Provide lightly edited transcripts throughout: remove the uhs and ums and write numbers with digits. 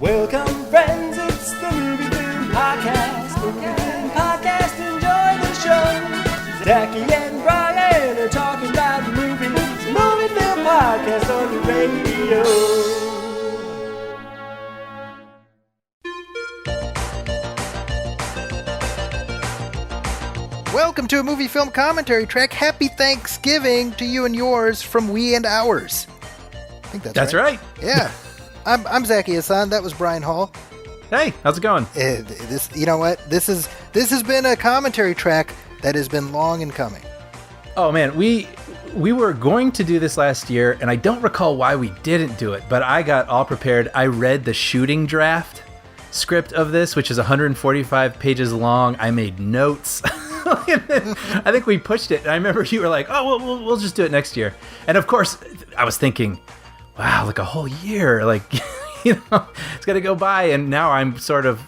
Welcome, friends, it's the Movie Film Podcast. Movie Film Podcast, enjoy the show. Zachy and Brian are talking about movies. Movie Film Podcast on the radio. Welcome to a movie film commentary track. Happy Thanksgiving to you and yours from we and ours. I think that's right. Yeah. I'm Zachy Hassan. That was Brian Hall. Hey, how's it going? You know what? This has been a commentary track that has been long in coming. Oh man, we were going to do this last year, and I don't recall why we didn't do it, but I got all prepared. I read the shooting draft script of this, which is 145 pages long. I made notes. I think we pushed it, and I remember you were like, "Oh, we'll just do it next year." And of course, I was thinking, wow, like a whole year, like, it's got to go by. And now I'm sort of,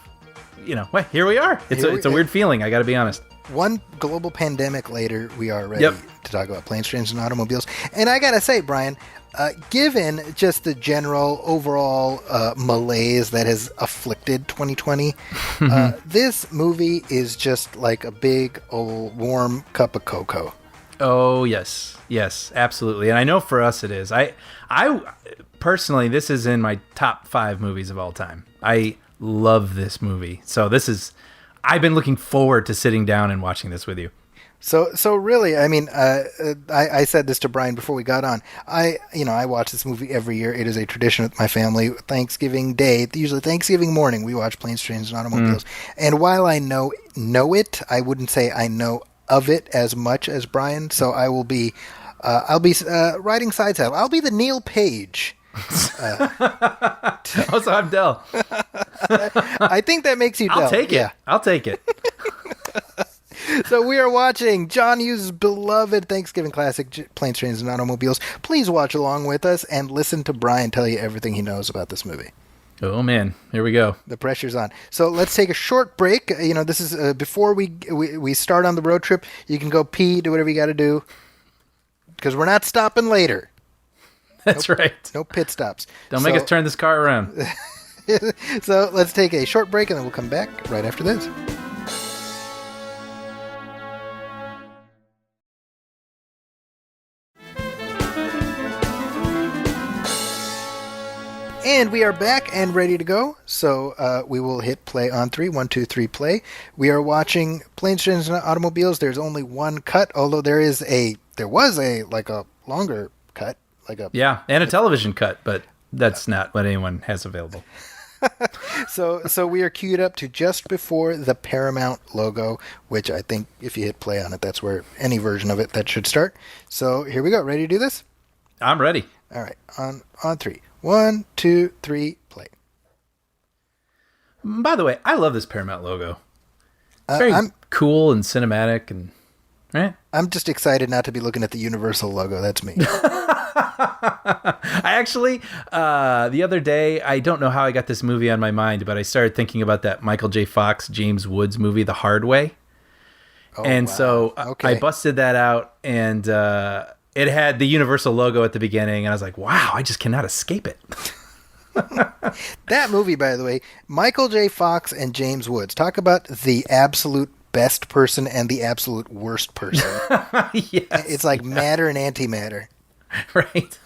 well, here we are. It's a weird feeling. I got to be honest. One global pandemic later, we are ready to talk about planes, trains, and automobiles. And I got to say, Brian, given just the general overall malaise that has afflicted 2020, this movie is just like a big old warm cup of cocoa. Oh, yes, absolutely. And I know for us it is. I personally, this is in my top 5 movies of all time. I love this movie. So I've been looking forward to sitting down and watching this with you. So really, I mean, I said this to Brian before we got on. I watch this movie every year. It is a tradition with my family. Thanksgiving Day, usually Thanksgiving morning, we watch Planes, Trains, and Automobiles. And while I know it, I wouldn't say I know of it as much as Brian. So I will be, riding side saddle. I'll be the Neil Page. Also, I'm Del. I think that makes you Del. I'll take it. Yeah. I'll take it. So we are watching John Hughes' beloved Thanksgiving classic, Planes, Trains, and Automobiles. Please watch along with us and listen to Brian tell you everything he knows about this movie. Oh, man. Here we go. The pressure's on. So let's take a short break. This is before we start on the road trip. You can go pee, do whatever you got to do, because we're not stopping later. That's right. No pit stops. Don't make us turn this car around. So let's take a short break, and then we'll come back right after this. And we are back and ready to go. So we will hit play on 3. 1, 2, 3, play. We are watching Planes, Trains, and Automobiles. There's only one cut, although there was a longer cut. And a television cut, but that's not what anyone has available. So we are queued up to just before the Paramount logo, which I think if you hit play on it, that's where any version of it that should start. So here we go. Ready to do this? I'm ready. All right. On 3. 1, 2, 3, play. By the way, I love this Paramount logo. It's very cool and cinematic, and right. I'm just excited not to be looking at the Universal logo. That's me. I actually, the other day, I don't know how I got this movie on my mind, but I started thinking about that Michael J. Fox, James Woods movie, The Hard Way. Oh, and wow. So Okay. I busted that out, and it had the Universal logo at the beginning, and I was like, wow, I just cannot escape it. That movie, by the way, Michael J. Fox and James Woods. Talk about the absolute best person and the absolute worst person. Yes. It's like matter and antimatter. Right.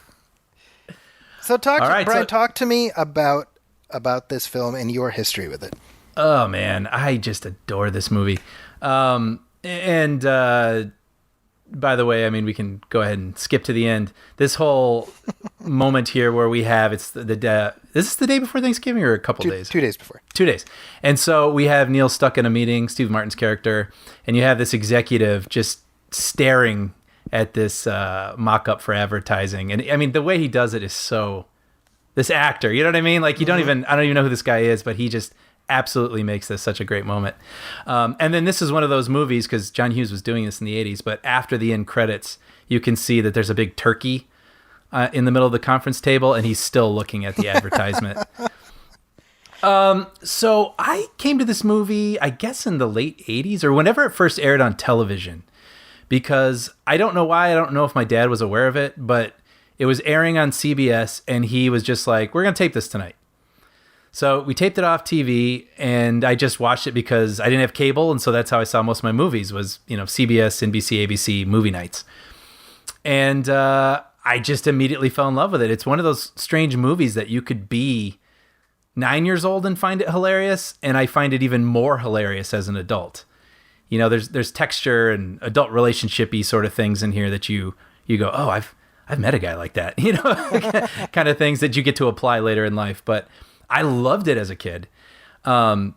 So Brian, so talk to me about this film and your history with it. Oh, man, I just adore this movie. By the way, I mean, we can go ahead and skip to the end. This whole moment here wwhere we have, is this the day before Thanksgiving or a couple days? 2 days before. 2 days. And so we have Neil stuck in a meeting, Steve Martin's character, and you have this executive just staring at this mock-up for advertising. And I mean, the way he does it is so, this actor, you know what I mean? Like I don't even know who this guy is, but he just absolutely makes this such a great moment. And then this is one of those movies, because John Hughes was doing this in the 80s, but after the end credits, you can see that there's a big turkey in the middle of the conference table, and he's still looking at the advertisement. So I came to this movie, I guess in the late 80s, or whenever it first aired on television, because I don't know why, I don't know if my dad was aware of it, but it was airing on CBS, and he was just like, we're going to tape this tonight. So we taped it off TV, and I just watched it because I didn't have cable, and so that's how I saw most of my movies was, CBS, NBC, ABC movie nights. And I just immediately fell in love with it. It's one of those strange movies that you could be 9 years old and find it hilarious, and I find it even more hilarious as an adult. There's texture and adult relationship-y sort of things in here that you go, oh, I've met a guy like that, kind of things that you get to apply later in life. But I loved it as a kid. And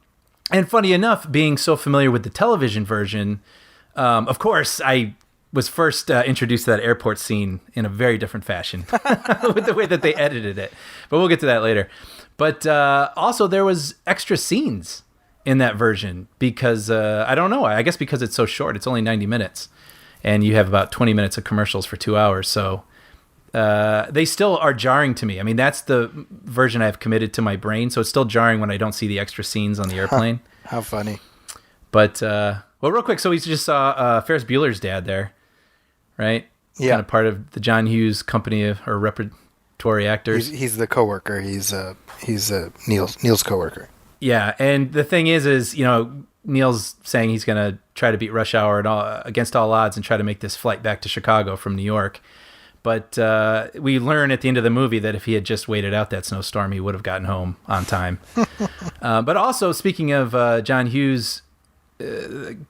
funny enough, being so familiar with the television version, of course, I was first introduced to that airport scene in a very different fashion with the way that they edited it. But we'll get to that later. But also there was extra scenes in that version because, I don't know, I guess because it's so short. It's only 90 minutes. And you have about 20 minutes of commercials for 2 hours. So they still are jarring to me. I mean, that's the version I've committed to my brain. So it's still jarring when I don't see the extra scenes on the airplane. How funny. But, well, real quick. So we just saw Ferris Bueller's dad there, right? Yeah. Kind of part of the John Hughes company or repertory actors. He's the coworker. He's Neil's coworker. Yeah. And the thing is, Neil's saying he's going to try to beat Rush Hour against all odds and try to make this flight back to Chicago from New York. But we learn at the end of the movie that if he had just waited out that snowstorm, he would have gotten home on time. But also, speaking of John Hughes'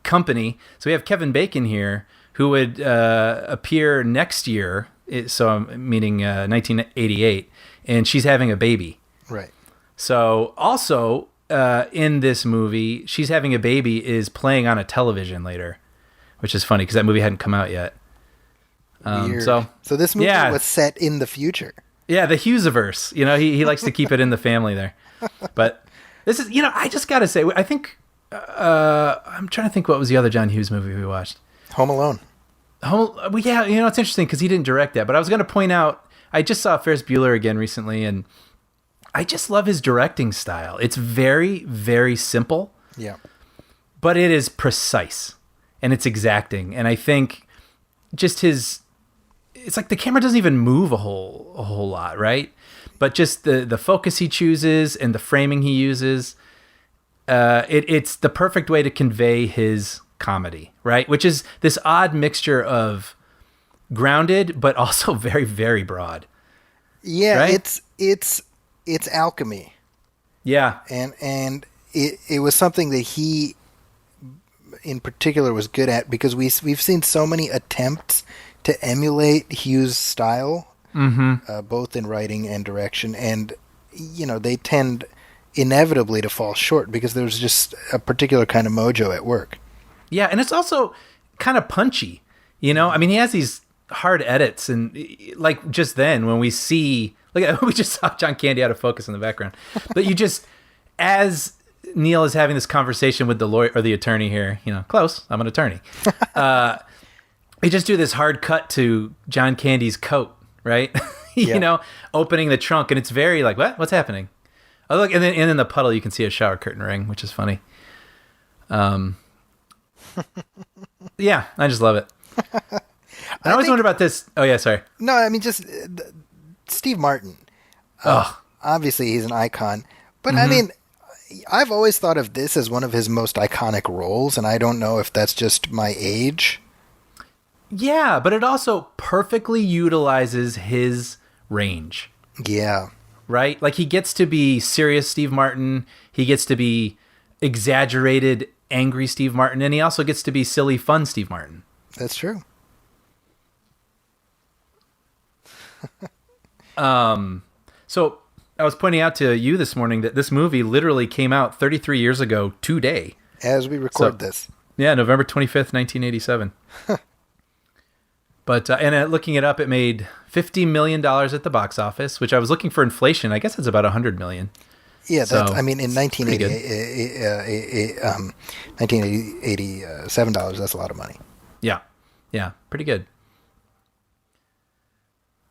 company, so we have Kevin Bacon here, who would appear next year, so meaning 1988, and she's having a baby. Right. So also in this movie, she's having a baby is playing on a television later, which is funny because that movie hadn't come out yet. Weird. So this movie was set in the future. Yeah, the Hughes-averse. He likes to keep it in the family there. But this is, I just got to say, I think, I'm trying to think what was the other John Hughes movie we watched. Home Alone. Well, yeah, it's interesting because he didn't direct that. But I was going to point out, I just saw Ferris Bueller again recently, and I just love his directing style. It's very, very simple. Yeah. But it is precise, and it's exacting. And I think just it's like the camera doesn't even move a whole lot, right? But just the focus he chooses and the framing he uses, it's the perfect way to convey his comedy, right? Which is this odd mixture of grounded but also very, very broad. Yeah, right? it's alchemy. Yeah, and it was something that he in particular was good at because we've seen so many attempts to emulate Hughes' style, both in writing and direction, and they tend inevitably to fall short because there's just a particular kind of mojo at work. Yeah, and it's also kind of punchy, I mean, he has these hard edits, and like just then when we see, we just saw John Candy out of focus in the background, but you just, as Neil is having this conversation with the lawyer or the attorney here, close, I'm an attorney. They just do this hard cut to John Candy's coat, right? Opening the trunk, and it's very like, what's happening? Oh, look, and then in the puddle you can see a shower curtain ring, which is funny. Yeah, I just love it. I always wonder about this. Oh yeah, sorry. No, I mean just Steve Martin. Obviously, he's an icon, but I mean, I've always thought of this as one of his most iconic roles, and I don't know if that's just my age. Yeah, but it also perfectly utilizes his range. Yeah. Right? Like he gets to be serious Steve Martin, he gets to be exaggerated, angry Steve Martin, and he also gets to be silly, fun Steve Martin. That's true. So I was pointing out to you this morning that this movie literally came out 33 years ago today. As we record this. Yeah, November 25th, 1987. But looking it up, it made $50 million at the box office, which I was looking for inflation. I guess it's about $100 million. Yeah, that's, I mean, in $1987, that's a lot of money. Yeah, pretty good.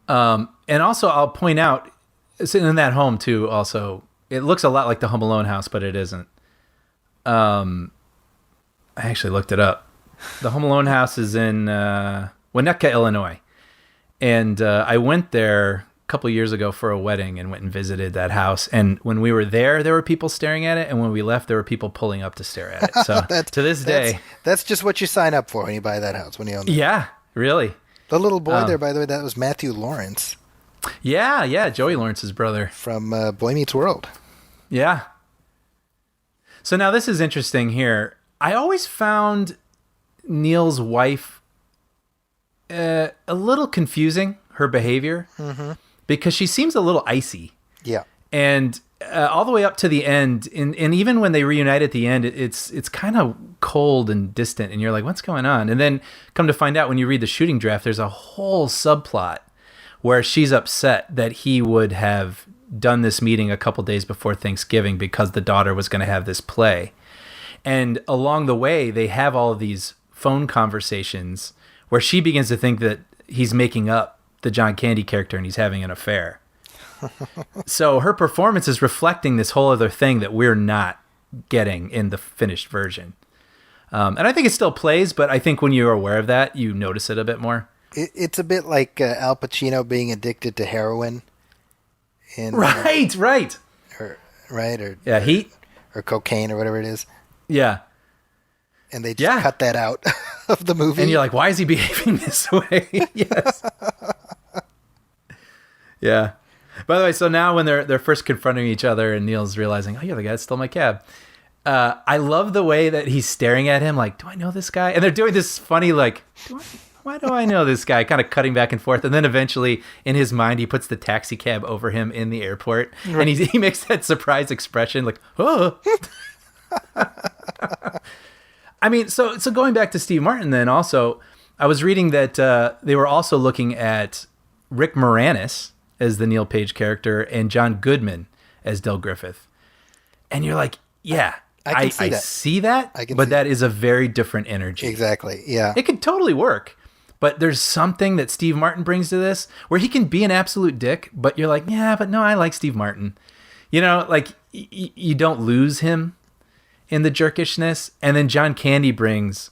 And also, I'll point out, sitting in that home too. Also, it looks a lot like the Home Alone house, but it isn't. I actually looked it up. The Home Alone house is in Winnetka, Illinois, and I went there a couple years ago for a wedding and went and visited that house. And when we were there were people staring at it, and when we left, there were people pulling up to stare at it. So to this day, that's just what you sign up for when you buy that house, when you own it. yeah, really. The little boy there, by the way, that was Matthew Lawrence Yeah, Joey Lawrence's brother from Boy Meets World. Yeah. So now this is interesting here. I always found Neil's wife a little confusing, her behavior, because she seems a little icy. Yeah. And all the way up to the end, and even when they reunite at the end, it's kind of cold and distant, and you're like, what's going on? And then come to find out when you read the shooting draft, there's a whole subplot where she's upset that he would have done this meeting a couple days before Thanksgiving because the daughter was going to have this play. And along the way, they have all of these phone conversations where she begins to think that he's making up the John Candy character and he's having an affair. So her performance is reflecting this whole other thing that we're not getting in the finished version. And I think it still plays, but I think when you're aware of that, you notice it a bit more. It's a bit like Al Pacino being addicted to heroin. Right. Or Heat. Or cocaine or whatever it is. Yeah. And they just cut that out of the movie. And you're like, why is he behaving this way? Yes. Yeah. By the way, so now when they're first confronting each other and Neil's realizing, oh, you're the guy that stole my cab. I love the way that he's staring at him like, do I know this guy? And they're doing this funny, like, why do I know this guy? Kind of cutting back and forth. And then eventually, in his mind, he puts the taxi cab over him in the airport. Right. And he makes that surprised expression like, oh. I mean, so going back to Steve Martin then also, I was reading that they were also looking at Rick Moranis as the Neil Page character and John Goodman as Del Griffith. And you're like, yeah, I see that, but that is a very different energy. Exactly, yeah. It could totally work, but there's something that Steve Martin brings to this where he can be an absolute dick, but you're like, yeah, but no, I like Steve Martin. You know, like, you don't lose him in the jerkishness. And then John Candy brings,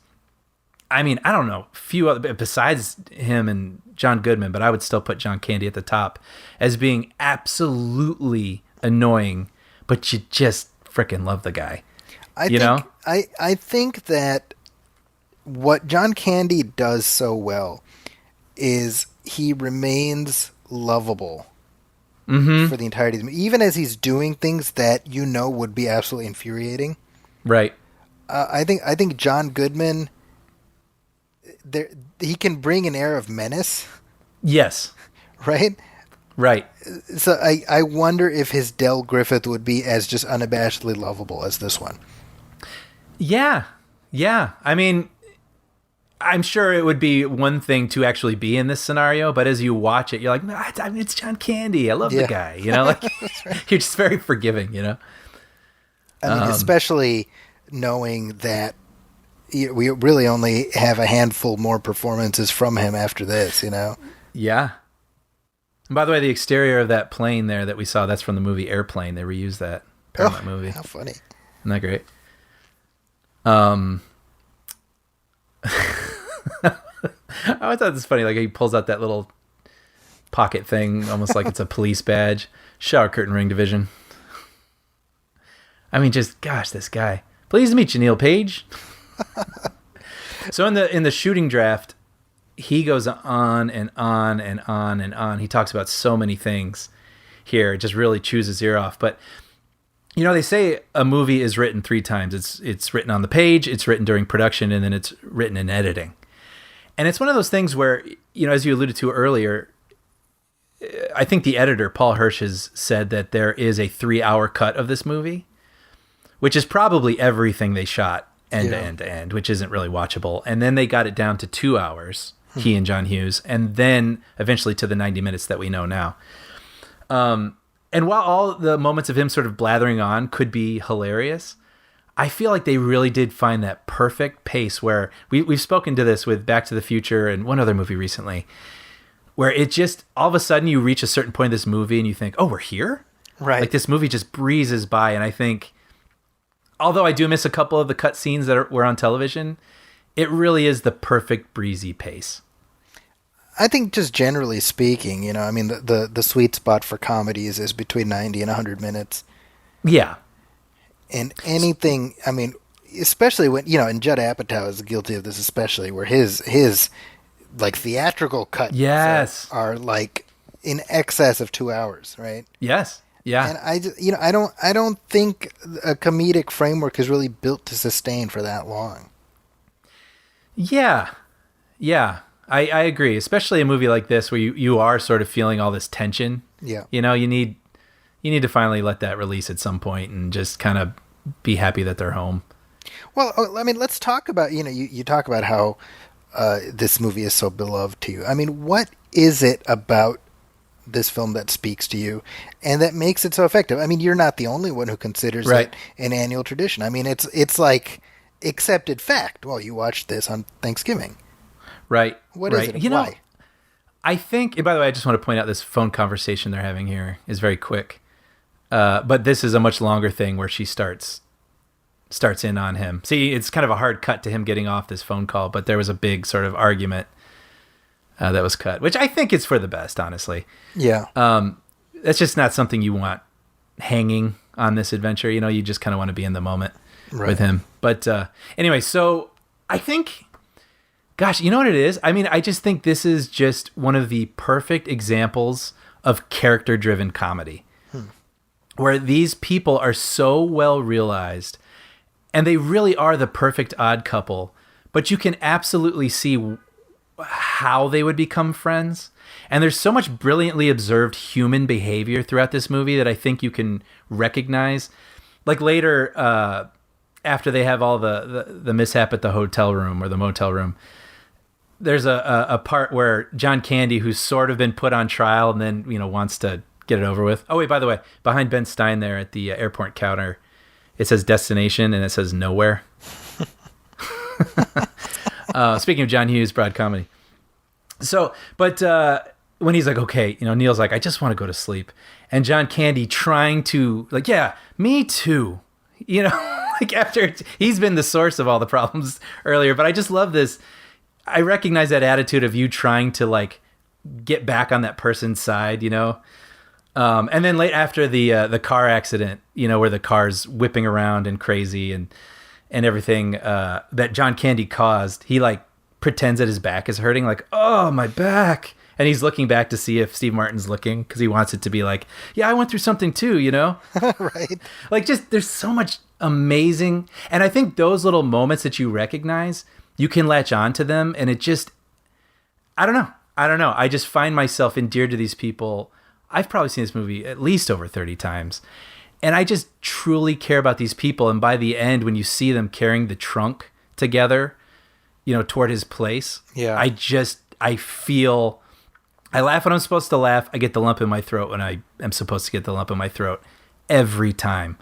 I mean, I don't know, few other, besides him and John Goodman, but I would still put John Candy at the top as being absolutely annoying, but you just freaking love the guy. I think that what John Candy does so well is he remains lovable for the entirety of the movie, even as he's doing things that you know would be absolutely infuriating. Right. I think John Goodman, he can bring an air of menace. Yes. Right? Right. So I wonder if his Del Griffith would be as just unabashedly lovable as this one. Yeah. Yeah. I mean, I'm sure it would be one thing to actually be in this scenario, but as you watch it, you're like, I mean, it's John Candy. I love the guy. You know, like you're just very forgiving, you know? I mean, especially knowing that we really only have a handful more performances from him after this, you know? Yeah. And by the way, the exterior of that plane there that we saw, that's from the movie Airplane. They reused that Paramount movie. How funny. Isn't that great? I always thought this funny. Like he pulls out that little pocket thing, almost like it's a police badge. Shower curtain ring division. I mean, just gosh, this guy. Pleased to meet you, Neil Page. So in the shooting draft, he goes on and on and on and on. He talks about so many things here. It just really chews his ear off. But you know, they say a movie is written 3 times. It's written on the page, it's written during production, and then it's written in editing. And it's one of those things where, you know, as you alluded to earlier, I think the editor, Paul Hirsch, has said that there is a 3-hour cut of this movie, which is probably everything they shot end to end to end, which isn't really watchable. And then they got it down to 2 hours, he and John Hughes, and then eventually to the 90 minutes that we know now. And while all the moments of him sort of blathering on could be hilarious, I feel like they really did find that perfect pace where we've spoken to this with Back to the Future and one other movie recently, where it just, all of a sudden you reach a certain point in this movie and you think, oh, we're here? Right. Like this movie just breezes by. And I think, although I do miss a couple of the cut scenes that were on television, it really is the perfect breezy pace. I think just generally speaking, I mean, the sweet spot for comedies is between 90 and 100 minutes. Yeah. And anything, I mean, especially when, and Judd Apatow is guilty of this, especially where his like theatrical cuts Yes. are like in excess of 2 hours, right? Yes. Yeah. And I don't think a comedic framework is really built to sustain for that long. Yeah. Yeah. I agree, especially a movie like this where you are sort of feeling all this tension. Yeah. You need to finally let that release at some point and just kind of be happy that they're home. Well, I mean, let's talk about, you talk about how this movie is so beloved to you. I mean, what is it about this film that speaks to you and that makes it so effective? I mean, you're not the only one who considers it an annual tradition. I mean, it's like accepted fact. Well, you watched this on Thanksgiving. Right. What is it? Why? I think, and by the way, I just want to point out this phone conversation they're having here is very quick. But this is a much longer thing where she starts in on him. See, it's kind of a hard cut to him getting off this phone call, but there was a big sort of argument that was cut, which I think is for the best, honestly. Yeah. That's just not something you want hanging on this adventure. You just kind of want to be in the moment with him. But anyway, so I think... Gosh, you know what it is? I mean, I just think this is just one of the perfect examples of character-driven comedy, where these people are so well realized, and they really are the perfect odd couple, but you can absolutely see how they would become friends. And there's so much brilliantly observed human behavior throughout this movie that I think you can recognize. Like later, after they have all the mishap at the hotel room or the motel room, there's a part where John Candy, who's sort of been put on trial and then, wants to get it over with. Oh, wait, by the way, behind Ben Stein there at the airport counter, it says destination and it says nowhere. Speaking of John Hughes, broad comedy. So, but when he's like, okay, Neil's like, I just want to go to sleep. And John Candy trying to, like, yeah, me too. Like after he's been the source of all the problems earlier. But I just love this. I recognize that attitude of you trying to like get back on that person's side, and then late after the car accident, where the car's whipping around and crazy and everything that John Candy caused, he like pretends that his back is hurting, like, oh, my back, and he's looking back to see if Steve Martin's looking because he wants it to be like, yeah, I went through something too, Right. Like just there's so much amazing, and I think those little moments that you recognize, you can latch on to them, and it just, I don't know. I just find myself endeared to these people. I've probably seen this movie at least over 30 times, and I just truly care about these people. And by the end, when you see them carrying the trunk together, toward his place, yeah, I feel, I laugh when I'm supposed to laugh. I get the lump in my throat when I am supposed to get the lump in my throat every time.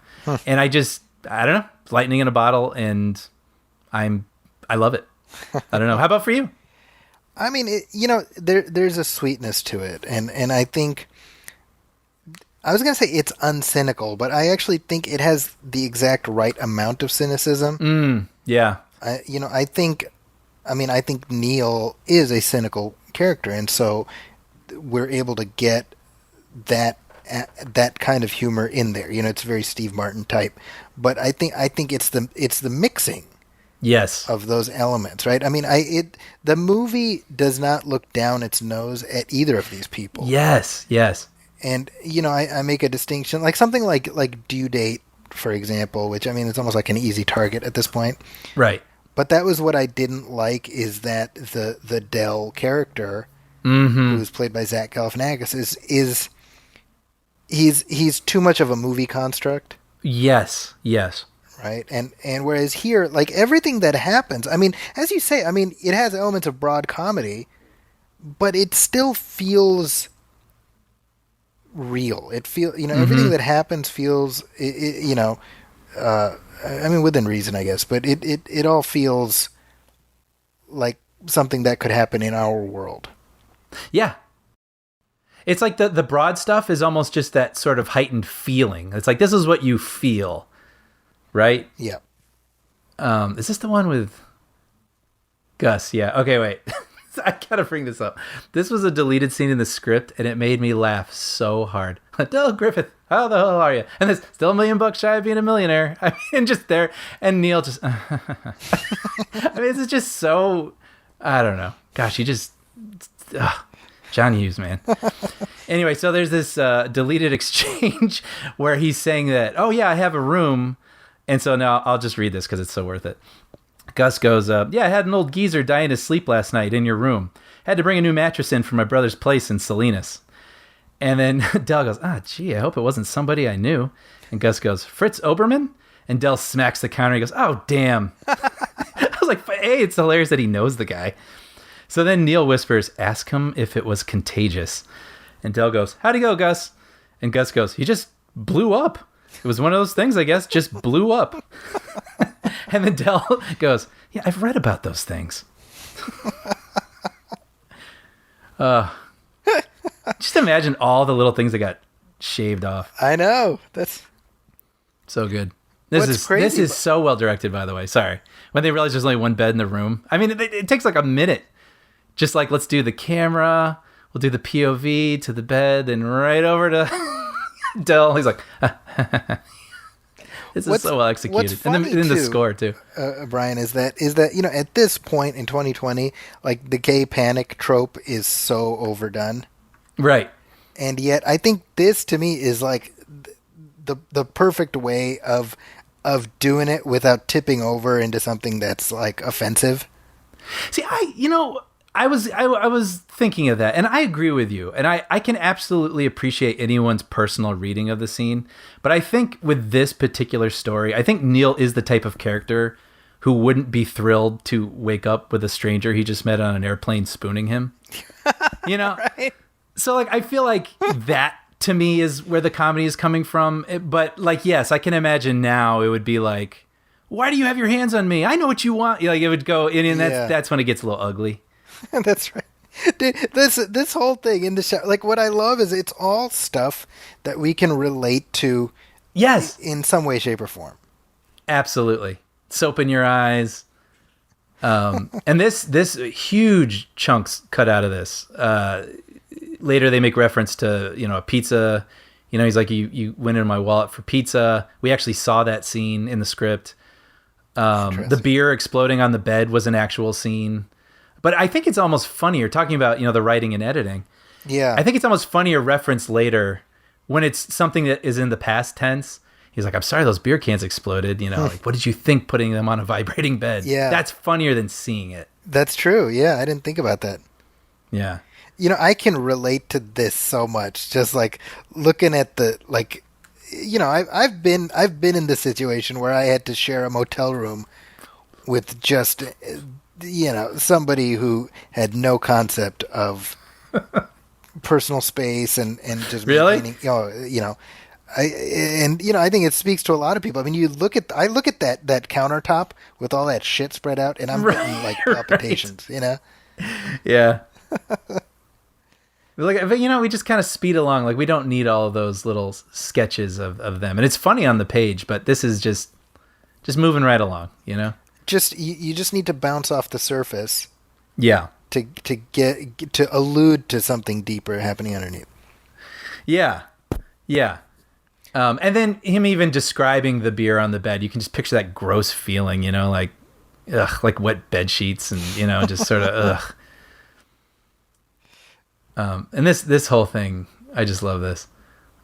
And I don't know, lightning in a bottle, and I love it. I don't know. How about for you? I mean, there's a sweetness to it. And I think, I was going to say it's uncynical, but I actually think it has the exact right amount of cynicism. Yeah. I think Neil is a cynical character. And so we're able to get that kind of humor in there. It's very Steve Martin type, but I think it's the mixing. Yes. Of those elements, right? I mean, the movie does not look down its nose at either of these people. Yes. And I make a distinction, like something like Due Date, for example, which I mean, it's almost like an easy target at this point. Right. But that was what I didn't like, is that the Dell character, mm-hmm. who's played by Zach Galifianakis, is he's too much of a movie construct. Yes. Right. And whereas here, like everything that happens, I mean, as you say, I mean, it has elements of broad comedy, but it still feels real. It feels, mm-hmm. everything that happens feels, I mean, within reason, I guess, but it all feels like something that could happen in our world. Yeah. It's like the broad stuff is almost just that sort of heightened feeling. It's like, this is what you feel. Right? Yeah. Is this the one with Gus? Yeah. Okay, wait. I gotta bring this up. This was a deleted scene in the script, and it made me laugh so hard. Del Griffith, how the hell are you? And this still $1 million shy of being a millionaire. I mean, just there, and Neil just. I mean, this is just so. I don't know. Gosh, you just. John Hughes, man. Anyway, so there's this deleted exchange where he's saying that, oh yeah, I have a room, and so now I'll just read this because it's so worth it. Gus goes, yeah, I had an old geezer die in his sleep last night in your room. Had to bring a new mattress in from my brother's place in Salinas. And then Del goes, gee, I hope it wasn't somebody I knew. And Gus goes, Fritz Oberman? And Del smacks the counter. He goes, oh, damn. I was like, hey, it's hilarious that he knows the guy. So then Neil whispers, ask him if it was contagious. And Del goes, how'd he go, Gus? And Gus goes, he just blew up. It was one of those things, I guess, just blew up. And then Del goes, yeah, I've read about those things. Just imagine all the little things that got shaved off. I know. That's so good. What's This crazy is so well directed, by the way. Sorry. When they realize there's only one bed in the room. I mean, it takes like a minute. Just like, let's do the camera. We'll do the POV to the bed and right over to Del. He's like, this is so well executed. And then the score, too. Brian, is that, you know, at this point in 2020, like the gay panic trope is so overdone. Right. And yet I think this to me is like the perfect way of doing it without tipping over into something that's like offensive. See, I was thinking of that, and I agree with you, and I can absolutely appreciate anyone's personal reading of the scene, but I think with this particular story, I think Neil is the type of character who wouldn't be thrilled to wake up with a stranger he just met on an airplane spooning him. You know? Right? So, like, I feel like that, to me, is where the comedy is coming from, but, like, yes, I can imagine now it would be like, why do you have your hands on me? I know what you want. Like, it would go, and that's when it gets a little ugly. That's right. Dude, this whole thing in the show, like what I love is it's all stuff that we can relate to. Yes, in some way, shape, or form. Absolutely. Soap in your eyes. And this huge chunks cut out of this. Later they make reference to, a pizza. He's like, you went in my wallet for pizza. We actually saw that scene in the script. The beer exploding on the bed was an actual scene. But I think it's almost funnier, talking about, the writing and editing. Yeah. I think it's almost funnier referenced later when it's something that is in the past tense. He's like, I'm sorry those beer cans exploded. Like, what did you think putting them on a vibrating bed? Yeah. That's funnier than seeing it. That's true. Yeah, I didn't think about that. Yeah. I can relate to this so much. Just like looking at the, like, I've been in this situation where I had to share a motel room with just... somebody who had no concept of personal space and just really, maintaining, I think it speaks to a lot of people. I mean, I look at that countertop with all that shit spread out, and I'm getting like palpitations, Yeah. But we just kind of speed along. Like, we don't need all of those little sketches of them, and it's funny on the page, but this is just moving right along, You just need to bounce off the surface. Yeah. To get to allude to something deeper happening underneath. Yeah. Yeah. And then him even describing the beer on the bed, you can just picture that gross feeling, like wet bed sheets and, just sort of and this whole thing, I just love this.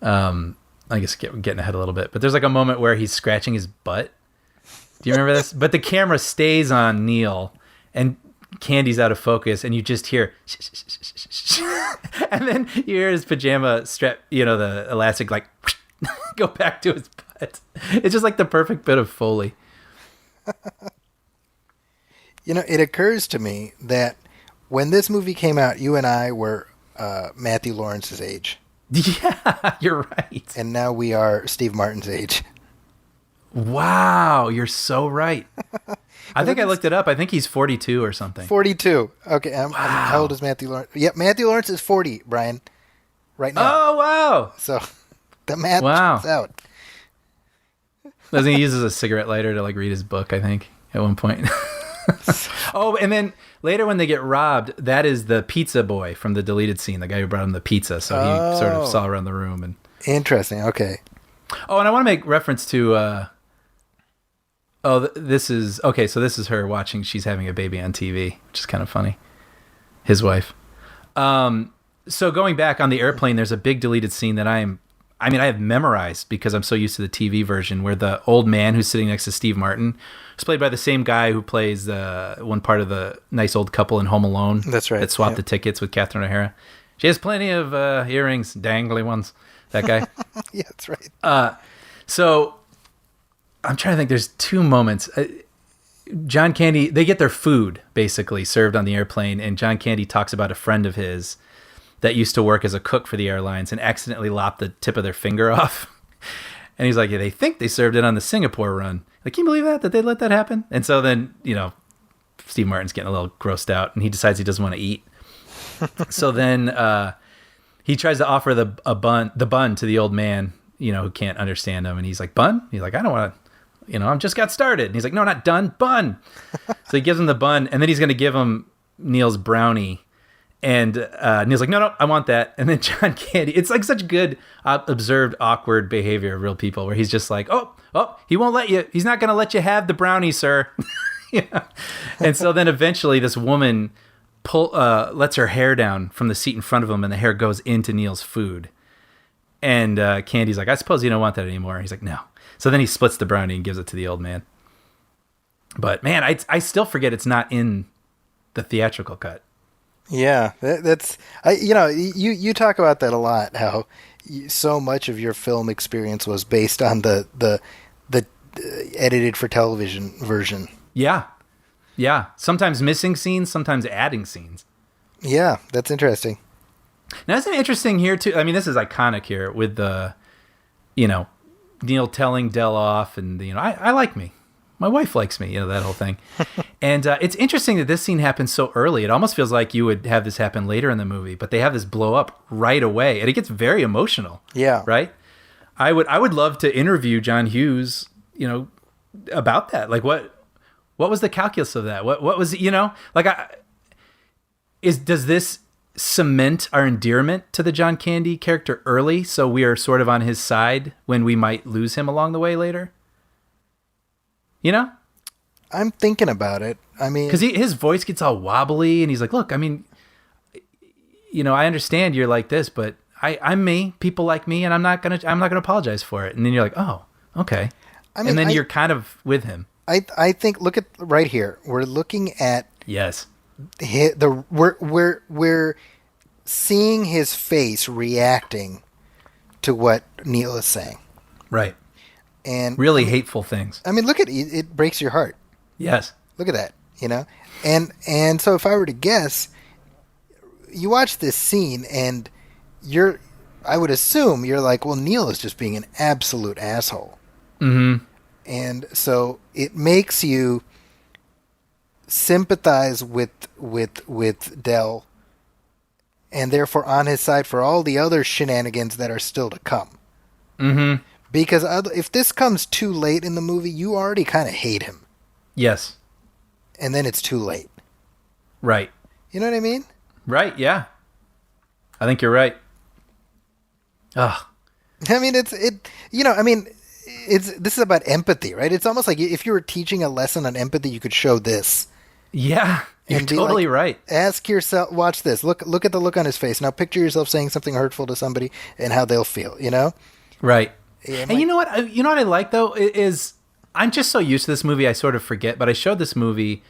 I guess getting ahead a little bit, but there's like a moment where he's scratching his butt. Do you remember this? But the camera stays on Neil, and Candy's out of focus, and you just hear, and then you hear his pajama strap, the elastic, like, go back to his butt. It's just like the perfect bit of Foley. It occurs to me that when this movie came out, you and I were Matthew Lawrence's age. Yeah, you're right. And now we are Steve Martin's age. Wow, you're so right. I think I looked it up. I think he's 42 or something. 42. Okay, wow. How old is Matthew Lawrence? Yeah, Matthew Lawrence is 40, Brian, right now. Oh, wow. So the math checks out. Doesn't he use as a cigarette lighter to like read his book, I think, at one point? Oh, and then later when they get robbed, that is the pizza boy from the deleted scene, the guy who brought him the pizza. So he sort of saw around the room. And Interesting. Okay. oh, and I want to make reference to. This is okay. So this is her watching. She's having a baby on TV, which is kind of funny. His wife. So going back on the airplane, there's a big deleted scene that I have memorized because I'm so used to the TV version, where the old man who's sitting next to Steve Martin is played by the same guy who plays one part of the nice old couple in Home Alone. That's right. That swapped the tickets with Catherine O'Hara. She has plenty of earrings, dangly ones. That guy. Yeah, that's right. So I'm trying to think. There's two moments. John Candy, they get their food basically served on the airplane, and John Candy talks about a friend of his that used to work as a cook for the airlines and accidentally lopped the tip of their finger off. And he's like, yeah, they think they served it on the Singapore run. Like, can you believe that they let that happen? And so then, Steve Martin's getting a little grossed out, and he decides he doesn't want to eat. So then he tries to offer the bun to the old man, who can't understand him. And he's like, bun? He's like, I don't want to, I'm just got started. And he's like, no, not done, bun. So he gives him the bun, and then he's going to give him Neil's brownie. And Neil's like, no, I want that. And then John Candy, it's like such good observed awkward behavior of real people, where he's just like, oh, he won't let you. He's not going to let you have the brownie, sir. Yeah. And so then eventually this woman lets her hair down from the seat in front of him, and the hair goes into Neil's food. And Candy's like, I suppose you don't want that anymore. He's like, no. So then he splits the brownie and gives it to the old man. But man, I still forget it's not in the theatrical cut. Yeah, you talk about that a lot. How so much of your film experience was based on the edited for television version. Yeah. Sometimes missing scenes, sometimes adding scenes. Yeah, that's interesting. Now, isn't it interesting here too? I mean, this is iconic here with the, Neil telling Del off, and I like me. My wife likes me, that whole thing. And it's interesting that this scene happens so early. It almost feels like you would have this happen later in the movie, but they have this blow up right away, and it gets very emotional. Yeah. Right? I would love to interview John Hughes, about that. Like what was the calculus of that? What was, does this cement our endearment to the John Candy character early, so we are sort of on his side when we might lose him along the way later? I'm thinking about it. I mean, because his voice gets all wobbly, and he's like, "Look, I mean, I understand you're like this, but I'm me. People like me, and I'm not gonna apologize for it." And then you're like, "Oh, okay." And then you're kind of with him. I think look at right here. We're looking at we're seeing his face reacting to what Neil is saying. Right. And really hateful things. I mean, look at it breaks your heart. Yes. Look at that, And so if I were to guess, you watch this scene and I would assume you're like, well, Neil is just being an absolute asshole. Mm-hmm. And so it makes you sympathize with Del, and therefore on his side for all the other shenanigans that are still to come. Mm-hmm. Because if this comes too late in the movie, you already kind of hate him. Yes. And then it's too late. Right. You know what I mean? Right, yeah. I think you're right. Ugh. I mean, this is about empathy, right? It's almost like if you were teaching a lesson on empathy, you could show this. Yeah, you're totally right. Ask yourself, watch this. Look at the look on his face. Now picture yourself saying something hurtful to somebody and how they'll feel, Right. Yeah, and you know what I like though is I'm just so used to this movie I sort of forget, but I showed this movie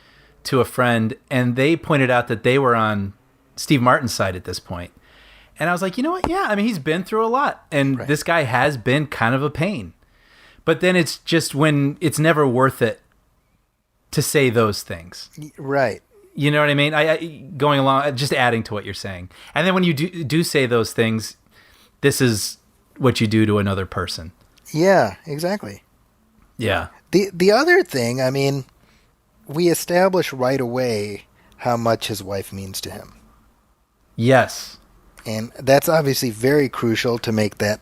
to a friend and they pointed out that they were on Steve Martin's side at this point. And I was like, you know what? Yeah, I mean, he's been through a lot, and this guy has been kind of a pain. But then it's just when it's never worth it to say those things. Right. You know what I mean? I going along, just adding to what you're saying. And then when you do say those things, this is what you do to another person. Yeah, exactly. Yeah. The other thing, I mean, we establish right away how much his wife means to him. Yes. And that's obviously very crucial to make that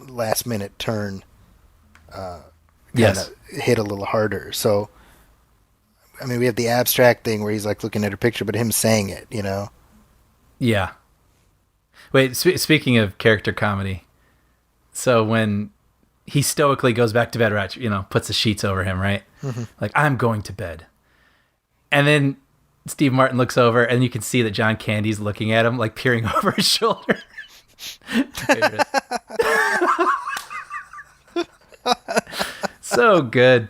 last minute turn hit a little harder. So I mean, we have the abstract thing where he's like looking at her picture, but him saying it, you know? Yeah. Wait, speaking of character comedy, so when he stoically goes back to bed, right, you know, puts the sheets over him, right? Like, I'm going to bed. And then Steve Martin looks over, and you can see that John Candy's looking at him, like peering over his shoulder. So good.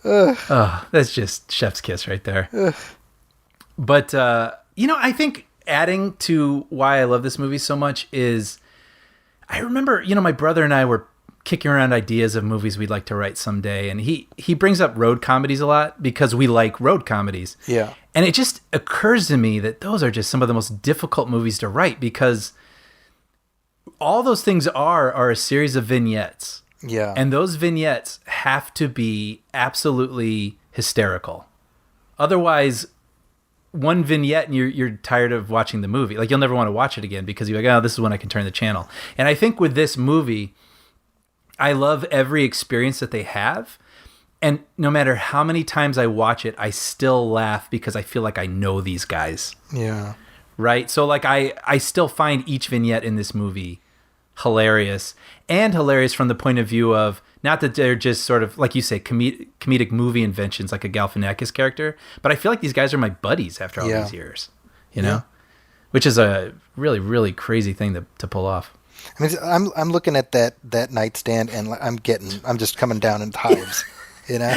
Oh, that's just chef's kiss right there. But, you know, I think adding to why I love this movie so much is I remember, you know, my brother and I were kicking around ideas of movies we'd like to write someday. And he brings up road comedies a lot because we like road comedies. Yeah. And it just occurs to me that those are just some of the most difficult movies to write because all those things are a series of vignettes. Yeah. And those vignettes have to be absolutely hysterical. Otherwise, one vignette and you're tired of watching the movie. Like, you'll never want to watch it again because you're like, oh, this is when I can turn the channel. And I think with this movie, I love every experience that they have. And no matter how many times I watch it, I still laugh because I feel like I know these guys. Yeah. Right? So, like, I still find each vignette in this movie hilarious, and hilarious from the point of view of not that they're just sort of, like you say, comedic movie inventions like a Galifianakis character, but I feel like these guys are my buddies after all these years, you know? Which is a really, really crazy thing to pull off. I mean, I'm looking at that nightstand and I'm just coming down in hives, you know?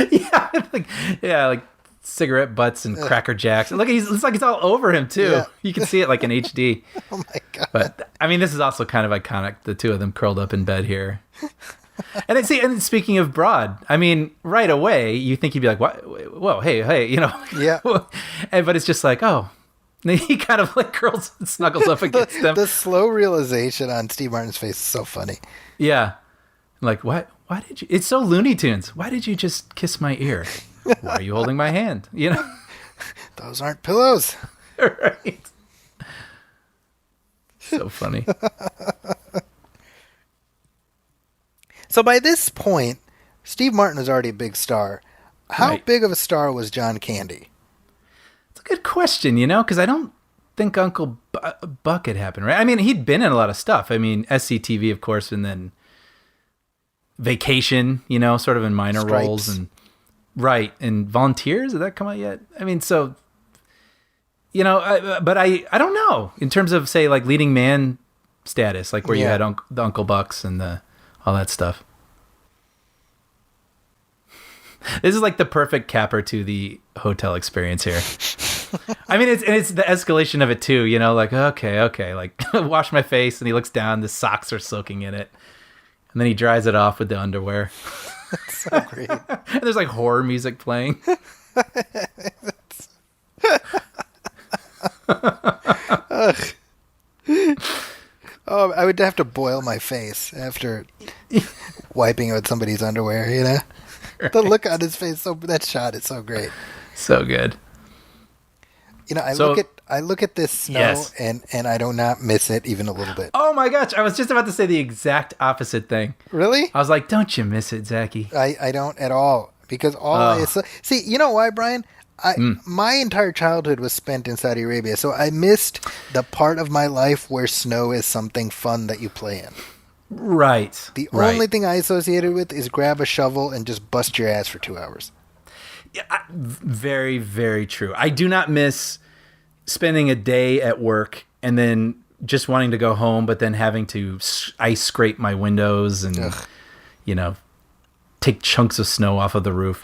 like cigarette butts and Cracker Jacks. Look, it's like it's all over him too. Yeah. You can see it like in HD. Oh my God. But I mean, this is also kind of iconic. The two of them curled up in bed here. And speaking of Broad, I mean, right away you think he'd be like, "What? Whoa, hey, you know?" Yeah. But it's just like, oh, and he kind of like curls and snuggles up against them. The slow realization on Steve Martin's face is so funny. Yeah, like what? Why did you? It's so Looney Tunes. Why did you just kiss my ear? Why are you holding my hand? You know, those aren't pillows. Right? So funny. So by this point, Steve Martin was already a big star. How Right. big of a star was John Candy? It's a good question, you know, because I don't think Uncle Buck had happened, right? I mean, he'd been in a lot of stuff. I mean, SCTV, of course, and then Vacation, you know, sort of in minor Stripes. roles, and right, and Volunteers. Did that come out yet? I mean, so you know, but I don't know in terms of, say, like leading man status, like where you Yeah. had the Uncle Bucks and all that stuff. This is like the perfect capper to the hotel experience here. I mean, it's the escalation of it too, you know, like, okay, like wash my face, and he looks down, the socks are soaking in it, and then he dries it off with the underwear. So great. And there's like horror music playing. Oh, I would have to boil my face after wiping out somebody's underwear, you know? The look on his face, that shot is so great. So good. You know, I So- look at this snow, Yes. and I do not miss it even a little bit. Oh my gosh, I was just about to say the exact opposite thing. Really? I was like, don't you miss it, Zachy? I don't at all, because see, you know why, Brian? My entire childhood was spent in Saudi Arabia, so I missed the part of my life where snow is something fun that you play in. Right. The right. only thing I associated with is grab a shovel and just bust your ass for 2 hours. Very, very true. I do not miss spending a day at work and then just wanting to go home, but then having to ice scrape my windows and, you know, take chunks of snow off of the roof.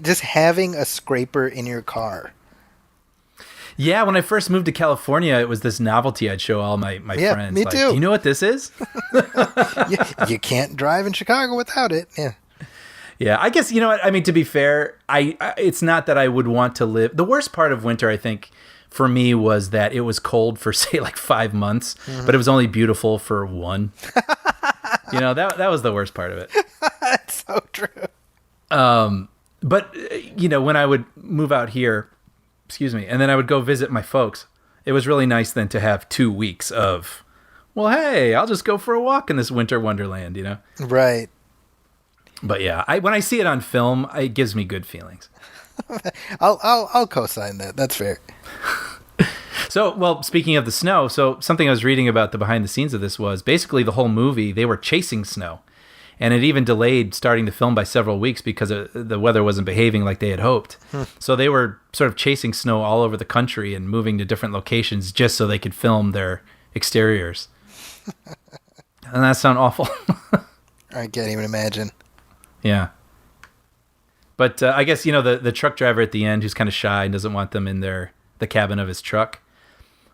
Just having a scraper in your car. Yeah, when I first moved to California, it was this novelty I'd show all my Yeah, friends. me like, too. do you know what this is? You can't drive in Chicago without it. Yeah. Yeah, I guess, you know what? I mean, to be fair, I it's not that I would want to live. The worst part of winter, I think, for me was that it was cold for, say, like 5 months, but it was only beautiful for one. You know, that was the worst part of it. That's so true. But, you know, when I would move out here, and then I would go visit my folks, it was really nice then to have 2 weeks of, well, hey, I'll just go for a walk in this winter wonderland, you know? Right. But yeah, when I see it on film, it gives me good feelings. I'll co-sign that. That's fair. So, well, speaking of the snow, so something I was reading about the behind the scenes of this was basically the whole movie, they were chasing snow. And it even delayed starting the film by several weeks because the weather wasn't behaving like they had hoped. So they were sort of chasing snow all over the country and moving to different locations just so they could film their exteriors. And that sounds awful. I can't even imagine. Yeah. But I guess, the truck driver at the end who's kind of shy and doesn't want them in the cabin of his truck.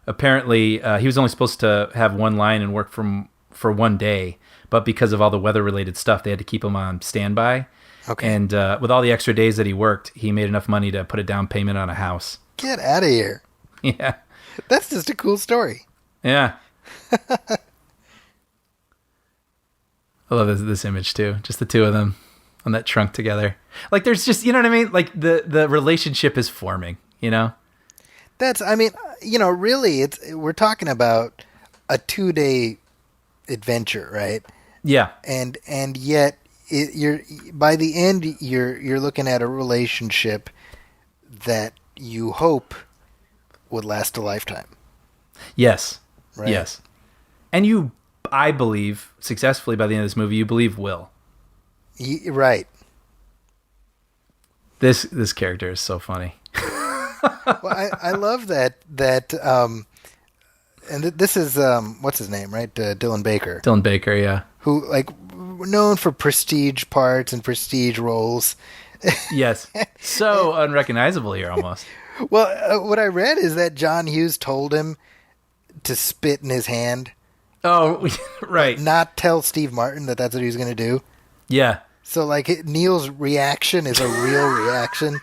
Apparently, he was only supposed to have one line and work for one day. But because of all the weather-related stuff, they had to keep him on standby. Okay. And with all the extra days that he worked, he made enough money to put a down payment on a house. Get out of here. Yeah. That's just a cool story. Yeah. I love this image, too. Just the two of them on that trunk together. Like, there's just, you know what I mean? Like, the relationship is forming, That's, really, we're talking about a 2-day adventure, right? Yeah. And yet you're by the end you're looking at a relationship that you hope would last a lifetime. Yes. Right? Yes. And I believe, successfully by the end of this movie, you believe Will. Right. This character is so funny. Well, I love that and this is what's his name, right? Dylan Baker. Dylan Baker, yeah. Who known for prestige parts and prestige roles. Yes. So unrecognizable here almost. Well, what I read is that John Hughes told him to spit in his hand. Oh, right. Not tell Steve Martin that that's what he was going to do. Yeah. So, Neil's reaction is a real reaction.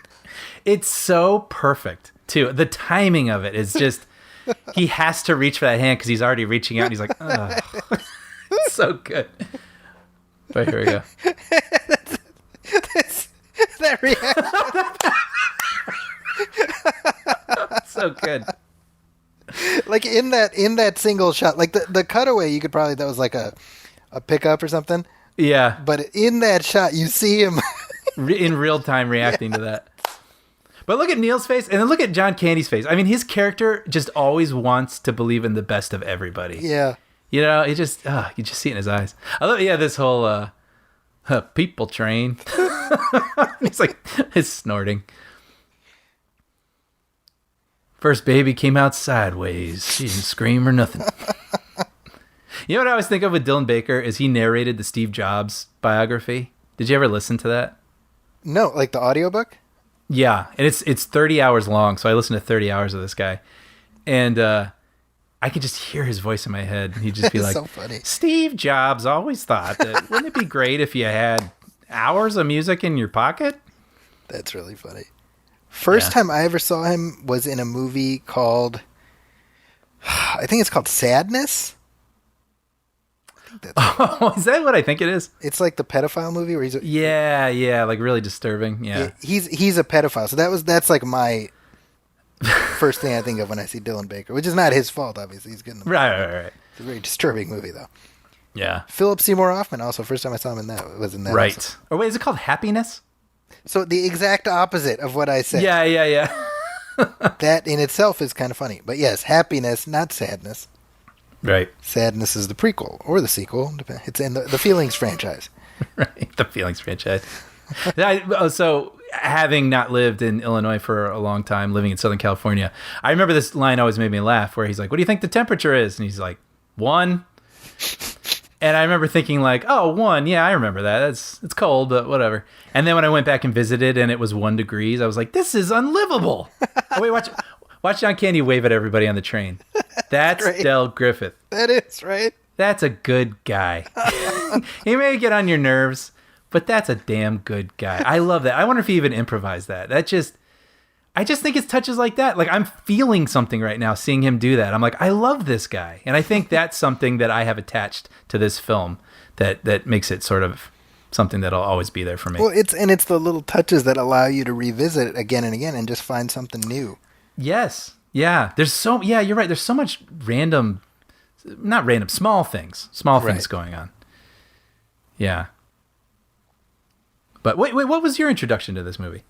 It's so perfect, too. The timing of it is just, he has to reach for that hand because he's already reaching out and he's like, ugh. It's so good. Right, here we go. That reaction. So good. In that single shot, the cutaway, you could probably, that was like a pickup or something. Yeah. But in that shot, you see him in real time reacting to that. But look at Neil's face, and then look at John Candy's face. I mean, his character just always wants to believe in the best of everybody. Yeah. He just, you just see it in his eyes. I love, this whole people train. He's like, his snorting. First baby came out sideways. She didn't scream or nothing. You know what I always think of with Dylan Baker is he narrated the Steve Jobs biography. Did you ever listen to that? No, like the audiobook? Yeah, and it's 30 hours long, so I listened to 30 hours of this guy. And I could just hear his voice in my head. He'd just be like, so funny. Steve Jobs always thought that wouldn't it be great if you had hours of music in your pocket? That's really funny. First time I ever saw him was in a movie called, I think it's called Sadness. Oh, is that what I think it is? It's like the pedophile movie where he's like really disturbing. Yeah. He's a pedophile. So that's like my first thing I think of when I see Dylan Baker, which is not his fault, obviously. He's getting Right. It's a very disturbing movie, though. Yeah. Philip Seymour Hoffman, also, first time I saw him in that, was in that. Right. Also. Or wait, is it called Happiness? So the exact opposite of what I said. Yeah. That in itself is kind of funny. But yes, Happiness, not Sadness. Right. Sadness is the prequel or the sequel. It's in the Feelings franchise. Right. The Feelings franchise. So having not lived in Illinois for a long time, living in Southern California, I remember this line always made me laugh where he's like, what do you think the temperature is? And he's like, 1. And I remember thinking like, oh, 1. Yeah, I remember that. It's cold, but whatever. And then when I went back and visited and it was 1 degree, I was like, this is unlivable. Oh, wait, watch John Candy wave at everybody on the train. That's great. Del Griffith. That is, right? That's a good guy. He may get on your nerves, but that's a damn good guy. I love that. I wonder if he even improvised that. I just think it's touches like that. Like I'm feeling something right now seeing him do that. I'm like, I love this guy. And I think that's something that I have attached to this film that makes it sort of something that'll always be there for me. Well, it's the little touches that allow you to revisit it again and again and just find something new. Yes. Yeah. You're right. There's so much small things Right. going on. Yeah. But wait, what was your introduction to this movie?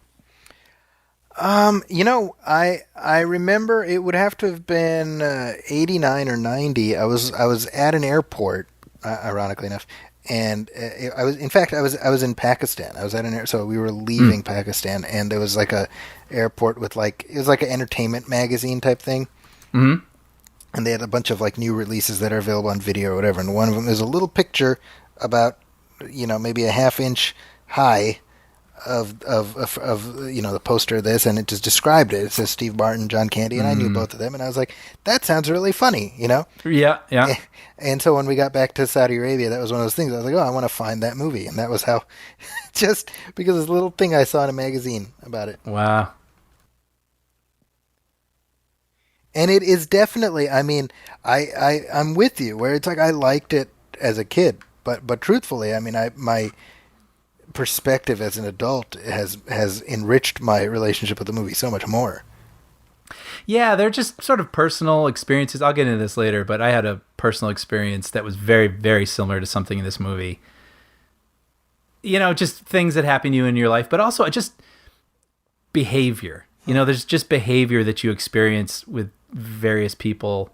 I remember it would have to have been 89 or 90. I was at an airport, ironically enough, and I was in Pakistan. I was at so we were leaving Pakistan, and there was like a airport with it was like an entertainment magazine type thing. Mm-hmm. And they had a bunch of like new releases that are available on video or whatever. And one of them is a little picture about, maybe a half-inch high of the poster of this, and it just described it. It says Steve Martin, John Candy, and I knew both of them, and I was like, that sounds really funny, Yeah. And so when we got back to Saudi Arabia, that was one of those things. I was like, oh, I want to find that movie, and that was how, just because of this little thing I saw in a magazine about it. Wow. And it is definitely, I mean, I'm with you, where it's like I liked it as a kid, but truthfully, I mean, my perspective as an adult has enriched my relationship with the movie so much more. Yeah, they're just sort of personal experiences. I'll get into this later, but I had a personal experience that was very, very similar to something in this movie. Just things that happen to you in your life, but also just behavior. There's just behavior that you experience with various people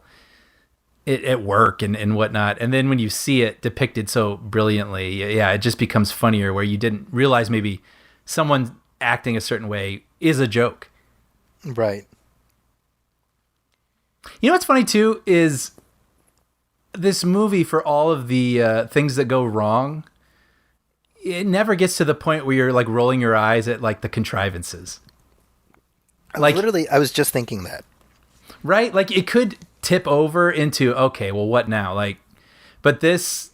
at work and whatnot. And then when you see it depicted so brilliantly, yeah, it just becomes funnier, where you didn't realize maybe someone acting a certain way is a joke. Right. What's funny too is this movie, for all of the things that go wrong, it never gets to the point where you're like rolling your eyes at like the contrivances. Like, literally, I was just thinking that. Right? Like, it could tip over into, okay, well, what now? Like, but this,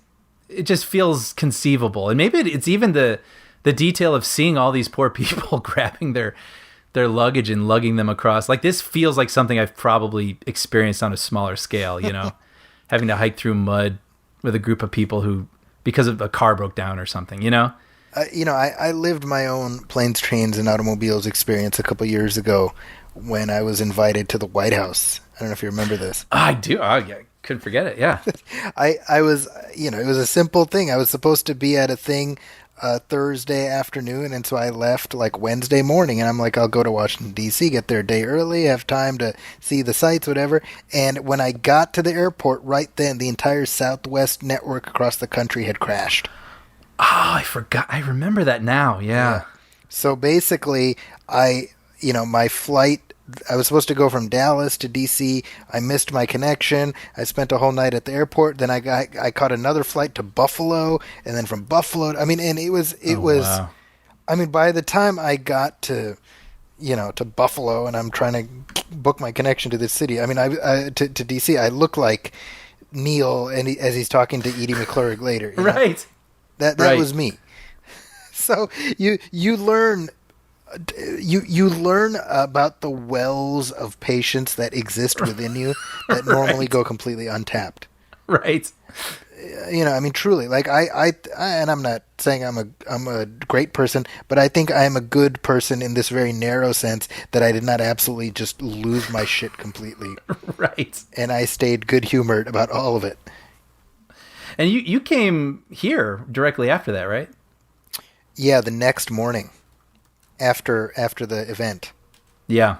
it just feels conceivable. And maybe it's even the detail of seeing all these poor people grabbing their luggage and lugging them across. Like, this feels like something I've probably experienced on a smaller scale, having to hike through mud with a group of people who, because of a car broke down or something, I lived my own planes, trains, and automobiles experience a couple years ago when I was invited to the White House. I don't know if you remember this. I do. Oh, yeah. Couldn't forget it. Yeah. I was, it was a simple thing. I was supposed to be at a thing Thursday afternoon, and so I left like Wednesday morning, and I'm like, I'll go to Washington, D.C., get there a day early, have time to see the sights, whatever. And when I got to the airport, right then, the entire Southwest network across the country had crashed. Oh, I forgot. I remember that now. Yeah. So basically, my flight, I was supposed to go from Dallas to DC. I missed my connection. I spent a whole night at the airport. Then I caught another flight to Buffalo, and then from Buffalo, and it was, wow. I mean, by the time I got to Buffalo, and I'm trying to book my connection to this city, I mean, to DC, I look like Neil, and as he's talking to Edie McClurg later. Right. That right. Was me. So you learn about the wells of patience that exist within you that normally go completely untapped. Right. I mean, truly, like I and I'm not saying I'm a great person, but I think I am a good person in this very narrow sense that I did not absolutely just lose my shit completely. Right. And I stayed good-humored about all of it. And you came here directly after that, right? Yeah, the next morning after the event. Yeah.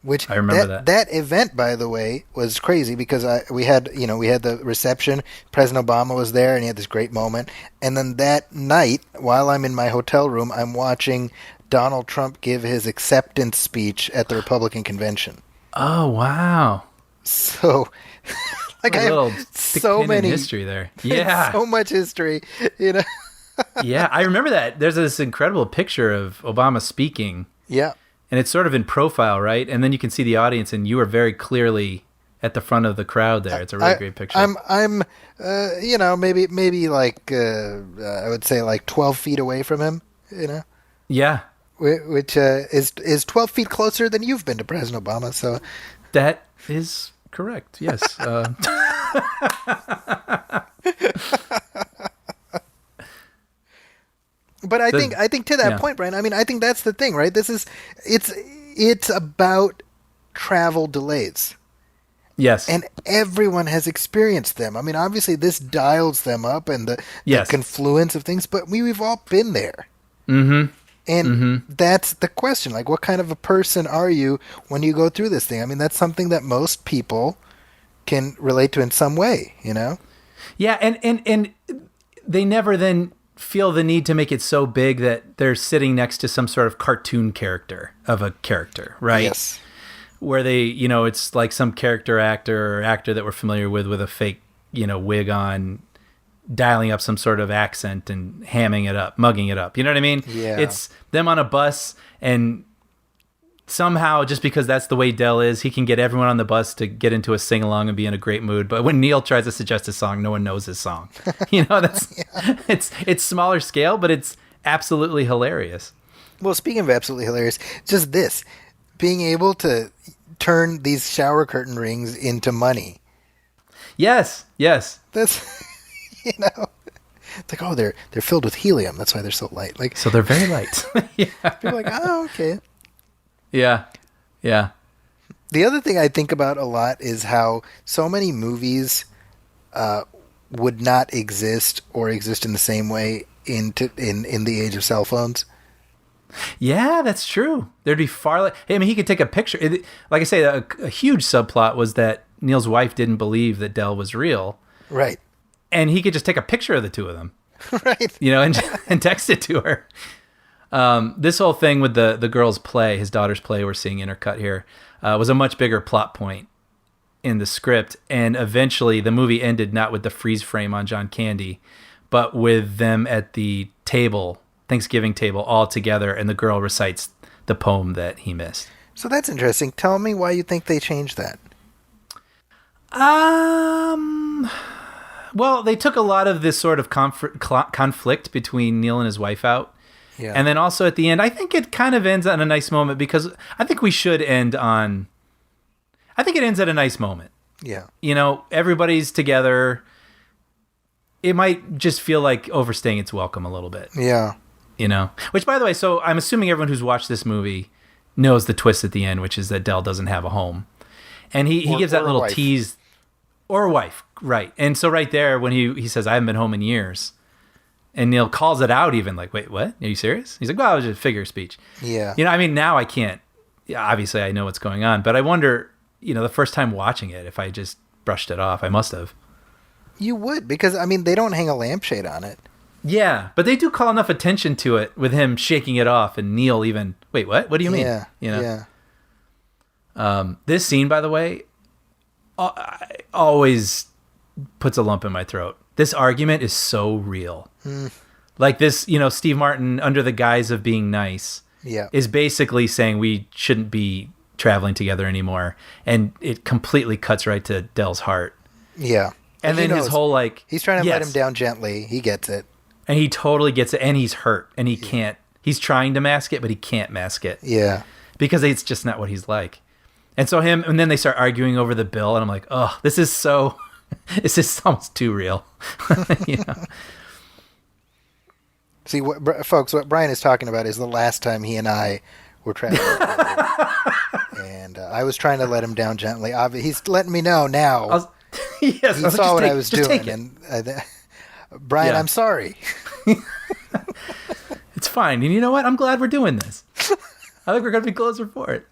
Which I remember that. That event, by the way, was crazy because we had the reception. President Obama was there, and he had this great moment. And then that night, while I'm in my hotel room, I'm watching Donald Trump give his acceptance speech at the Republican convention. Oh, wow. So, like, I have so many history there. Yeah. So much history, Yeah, I remember that. There's this incredible picture of Obama speaking. Yeah. And it's sort of in profile, right? And then you can see the audience, and you are very clearly at the front of the crowd there. It's a really great picture. I'm maybe like I would say like 12 feet away from him. Yeah. Which is 12 feet closer than you've been to President Obama. So that is correct. Yes. But I think to that point, Brian, I mean, I think that's the thing, right? It's about travel delays. Yes. And everyone has experienced them. I mean, obviously this dials them up and the confluence of things, but we've all been there. Mm-hmm. And that's the question. Like, what kind of a person are you when you go through this thing? I mean, that's something that most people can relate to in some way, you know? Yeah, and they never then feel the need to make it so big that they're sitting next to some sort of cartoon character of a character, right? Yes. Where they, it's like some character actor or actor that we're familiar with a fake, wig on, dialing up some sort of accent and hamming it up, mugging it up. You know what I mean? Yeah. It's them on a bus, and somehow, just because that's the way Del is, he can get everyone on the bus to get into a sing-along and be in a great mood. But when Neil tries to suggest a song, no one knows his song. That's it's smaller scale, but it's absolutely hilarious. Well, speaking of absolutely hilarious, just this, being able to turn these shower curtain rings into money. Yes. That's, it's like, oh, they're filled with helium. That's why they're so light. Like, So they're very light. Yeah. people are like, oh, okay. Yeah. The other thing I think about a lot is how so many movies would not exist or exist in the same way in the age of cell phones. Yeah, that's true. There'd be far. He could take a picture. Like I say, a huge subplot was that Neil's wife didn't believe that Del was real, Right. and he could just take a picture of the two of them, Right. and text it to her. This whole thing with the girl's play, his daughter's play, we're seeing intercut here, was a much bigger plot point in the script, and eventually the movie ended not with the freeze frame on John Candy, but with them at the table, Thanksgiving table, all together, and the girl recites the poem that he missed. So that's interesting. Tell me why you think they changed that. Well, they took a lot of this sort of conflict between Neil and his wife out. Yeah. And then also at the end, I think it kind of ends on a nice moment, because I think we should end on... I think it ends at a nice moment. Yeah. Everybody's together. It might just feel like overstaying its welcome a little bit. Yeah. Which, by the way, so I'm assuming everyone who's watched this movie knows the twist at the end, which is that Del doesn't have a home. And he gives that little tease. Or a wife, right. And so right there, when he says, I haven't been home in years, and Neil calls it out even, like, wait, what? Are you serious? He's like, well, it was just a figure of speech. Yeah. Now I can't. Obviously, I know what's going on, but I wonder, the first time watching it, if I just brushed it off. I must have. You would, because, they don't hang a lampshade on it. Yeah, but they do call enough attention to it with him shaking it off, and Neil even, wait, what? What do you mean? Yeah. This scene, by the way, always puts a lump in my throat. This argument is so real. Like this, Steve Martin, under the guise of being nice, is basically saying we shouldn't be traveling together anymore. And it completely cuts right to Del's heart. Yeah. And then his whole, he's trying to let him down gently. He gets it. And he totally gets it. And he's hurt. And he can't. He's trying to mask it, but he can't mask it. Yeah. Because it's just not what he's like. And so and then they start arguing over the bill, and I'm like, oh, this is almost too real. See, folks, what Brian is talking about is the last time he and I were traveling together. And I was trying to let him down gently. He's letting me know now. He saw what I was doing. And Brian, I'm sorry. It's fine. And you know what? I'm glad we're doing this. I think we're going to be closer for it.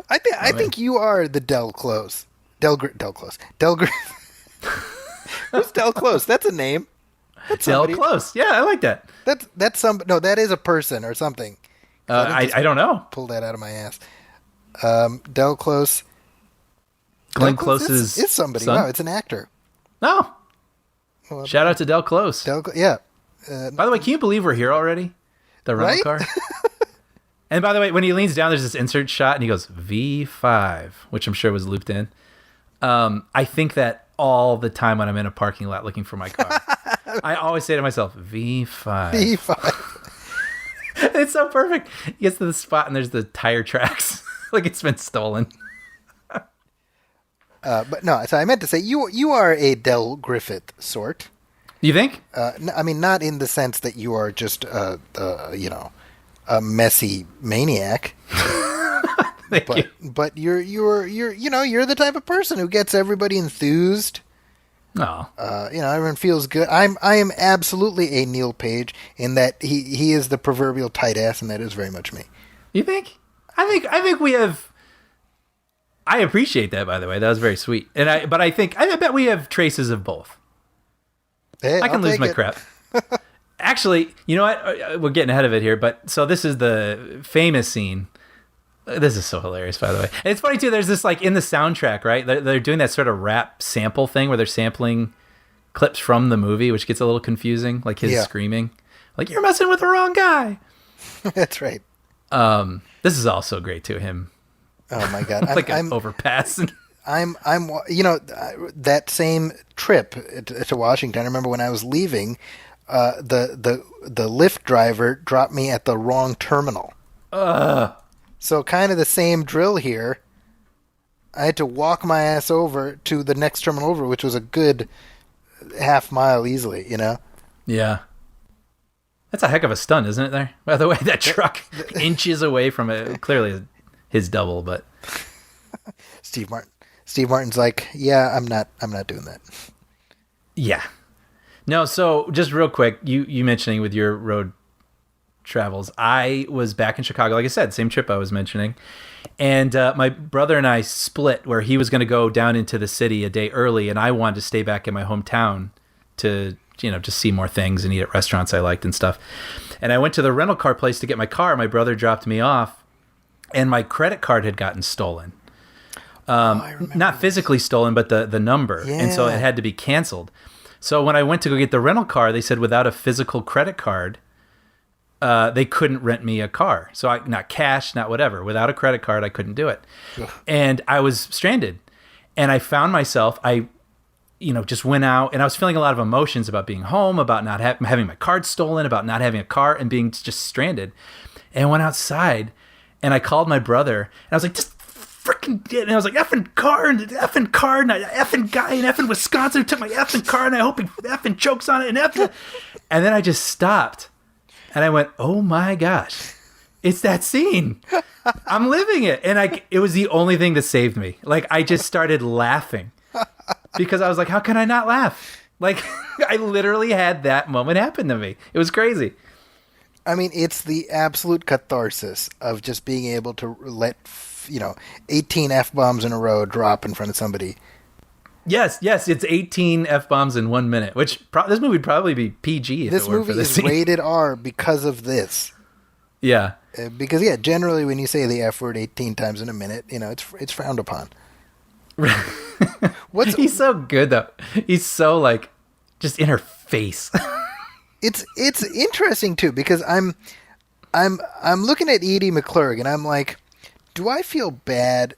I think you are the Del Close. Del Close. Who's Del Close? That's a name. That's Del Close. Yeah, I like that. That's no, that is a person or something. I don't know. Pull that out of my ass. Del Close. Glenn Close's is somebody. son? No, it's an actor. No. Well, shout out to Del Close. Yeah. By the way, can you believe we're here already? The rental car. And by the way, when he leans down, there's this insert shot, and he goes V5, which I'm sure was looped in. I think that all the time when I'm in a parking lot looking for my car. I always say to myself, V5. V5. It's so perfect. He gets to the spot, and there's the tire tracks. Like it's been stolen. But no, so I meant to say, you are a Del Griffith sort. You think? Not in the sense that you are just a messy maniac. Thank you. But you're the type of person who gets everybody enthused Oh, Everyone feels good. I am absolutely a Neil Page in that he is the proverbial tight ass, and that is very much me. you think? I think we have. I appreciate that, by the way. That was very sweet. But I bet we have traces of both. Hey, I can I'll lose take my it. crap. Actually, you know what? We're getting ahead of it here, but so this is the famous scene. This is so hilarious, by the way. And it's funny too. There's this like in the soundtrack, right? They're doing that sort of rap sample thing where they're sampling clips from the movie, which gets a little confusing, like his screaming, like "You're messing with the wrong guy." That's right. This is also great too. Him Oh my god. like an overpass. I'm that same trip to Washington. I remember when I was leaving, the Lyft driver dropped me at the wrong terminal. So kind of the same drill here. I had to walk my ass over to the next terminal over, which was a good half mile easily, Yeah. That's a heck of a stunt, isn't it there? By the way, that truck inches away from it. Clearly his double, but Steve Martin's like, yeah, I'm not doing that. yeah. No, so just real quick, you mentioning with your road travels, I was back in Chicago, like I said, same trip I was mentioning. And my brother and I split where he was going to go down into the city a day early, and I wanted to stay back in my hometown to, just see more things and eat at restaurants I liked and stuff. And I went to the rental car place to get my car. My brother dropped me off, and my credit card had gotten stolen. Not physically stolen, but the number. Yeah. And so it had to be canceled. So when I went to go get the rental car, they said without a physical credit card, they couldn't rent me a car. So not cash, not whatever. Without a credit card, I couldn't do it. And I was stranded. And I found myself, just went out, and I was feeling a lot of emotions about being home, about not having my card stolen, about not having a car, and being just stranded. And I went outside, and I called my brother, and I was like, just freaking did. And I was like, effing car, and a effing guy in effing Wisconsin who took my effing car, and I hope he effing chokes on it, and then I just stopped. And I went, oh my gosh, it's that scene. I'm living it. And it was the only thing that saved me. Like, I just started laughing because I was like, how can I not laugh? Like, I literally had that moment happen to me. It was crazy. I mean, it's the absolute catharsis of just being able to let, 18 F-bombs in a row drop in front of somebody. Yes, it's 18 F-bombs in 1 minute, which this movie would probably be PG if This it weren't movie for this is scene. rated R because of this. Yeah. Because, generally when you say the F word 18 times in a minute, it's frowned upon. He's so good, though. He's so, like, just in her face. It's interesting, too, because I'm looking at Edie McClurg, and I'm like, do I feel bad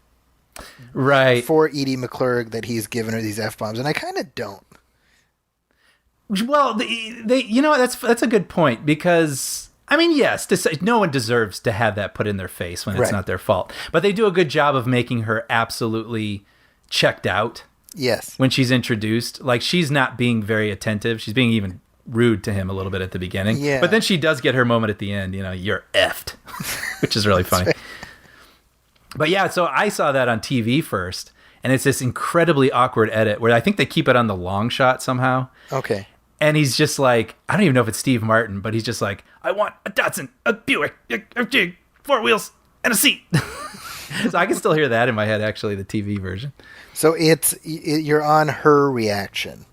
Right. for Edie McClurg that he's given her these F-bombs? And I kind of don't. Well, that's a good point because, I mean, yes, no one deserves to have that put in their face when it's Right. not their fault. But they do a good job of making her absolutely checked out Yes. when she's introduced. Like, she's not being very attentive. She's being even rude to him a little bit at the beginning. Yeah. But then she does get her moment at the end, you're effed, which is really funny. right. But yeah, so I saw that on TV first, and it's this incredibly awkward edit where I think they keep it on the long shot somehow. Okay. And he's just like, I don't even know if it's Steve Martin, but he's just like, I want a Datsun, a Buick, a Jeep, 4 wheels, and a seat. So I can still hear that in my head, actually, the TV version. So you're on her reaction.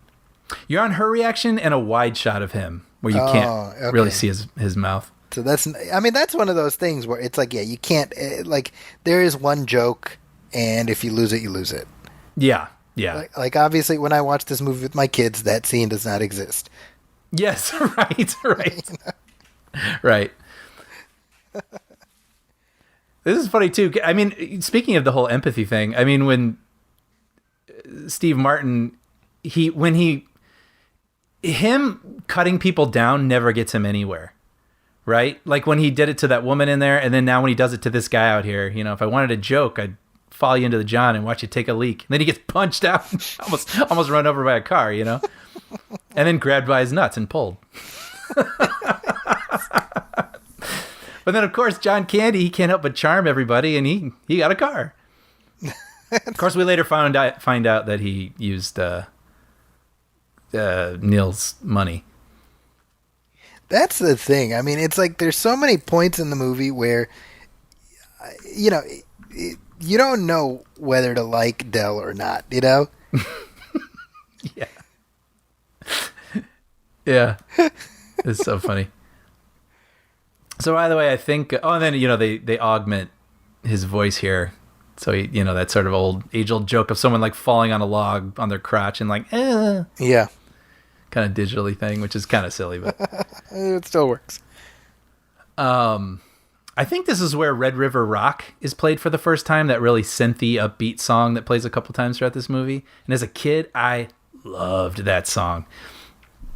You're on her reaction and a wide shot of him where you can't okay. really see his mouth. So that's one of those things where it's like, you can't, there is one joke, and if you lose it, you lose it. Yeah, yeah. Like obviously, when I watch this movie with my kids, that scene does not exist. Yes, right. Right. This is funny, too. I mean, speaking of the whole empathy thing, I mean, when Steve Martin, him cutting people down never gets him anywhere. Right? Like when he did it to that woman in there, and then now when he does it to this guy out here, if I wanted a joke, I'd follow you into the John and watch you take a leak. And then he gets punched out, almost run over by a car, and then grabbed by his nuts and pulled. But then, of course, John Candy, he can't help but charm everybody, and he got a car. Of course, we later find out that he used Neil's money. That's the thing. I mean, it's like there's so many points in the movie where, you know, you don't know whether to like Del or not, you know? Yeah. Yeah. It's so funny. So, by the way, I think... Oh, and then, they augment his voice here. So, that sort of age-old joke of someone, like, falling on a log on their crotch and, like, Yeah. kind of digitally thing, which is kind of silly, but... It still works. I think this is where Red River Rock is played for the first time, that really synthy, upbeat song that plays a couple times throughout this movie. And as a kid, I loved that song.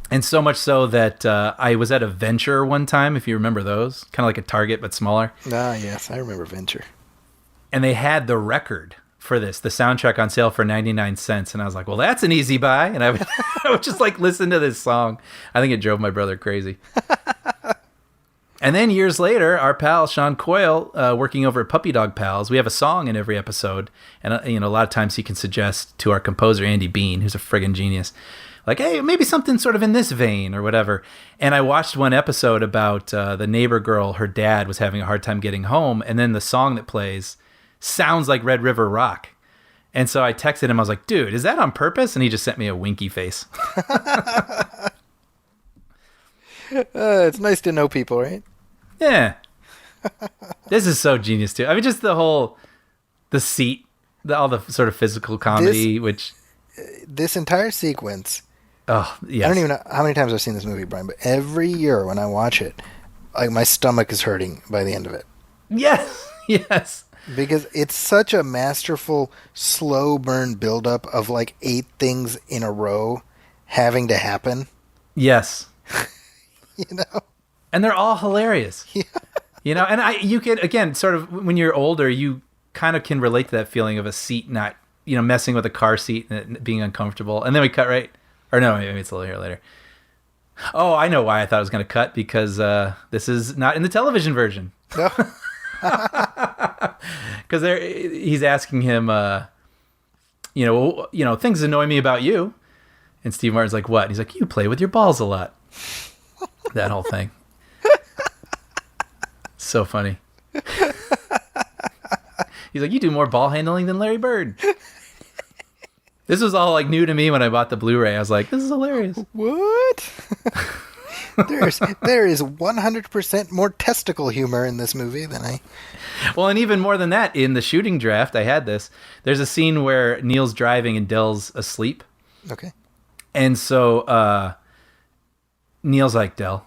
And so much so that I was at a Venture one time, if you remember those. Kind of like a Target, but smaller. Ah, yes, I remember Venture. And they had the record for this, the soundtrack, on sale for 99 cents. And I was like, well, that's an easy buy. And I would just like listen to this song. I think it drove my brother crazy. And then years later, our pal Sean Coyle, working over at Puppy Dog Pals, we have a song in every episode. And a lot of times he can suggest to our composer, Andy Bean, who's a friggin' genius, like, hey, maybe something sort of in this vein or whatever. And I watched one episode about the neighbor girl, her dad was having a hard time getting home. And then the song that plays sounds like Red River Rock. And so I texted him, I was like, dude, is that on purpose? And he just sent me a winky face. It's nice to know people, right? Yeah. This is so genius, too. I mean, just the seat, all the sort of physical comedy, This entire sequence... Oh, yes. I don't even know how many times I've seen this movie, Brian, but every year when I watch it, like, my stomach is hurting by the end of it. Yes, yes. Because it's such a masterful, slow burn buildup of like 8 things in a row having to happen. Yes. You know? And they're all hilarious. Yeah. And you can, again, sort of, when you're older, you kind of can relate to that feeling of a seat not, messing with a car seat and it being uncomfortable. And then we cut right... Or no, maybe it's a little here later. Oh, I know why I thought I was going to cut, because this is not in the television version. No. Because he's asking him, things annoy me about you. And Steve Martin's like, what? And he's like, you play with your balls a lot. That whole thing. So funny. He's like, you do more ball handling than Larry Bird. This was all like new to me when I bought the Blu-ray. I was like, this is hilarious. What? There is 100% more testicle humor in this movie than I... Well, and even more than that, in the shooting draft, I had this. There's a scene where Neil's driving and Del's asleep. Okay. And so Neil's like, Del.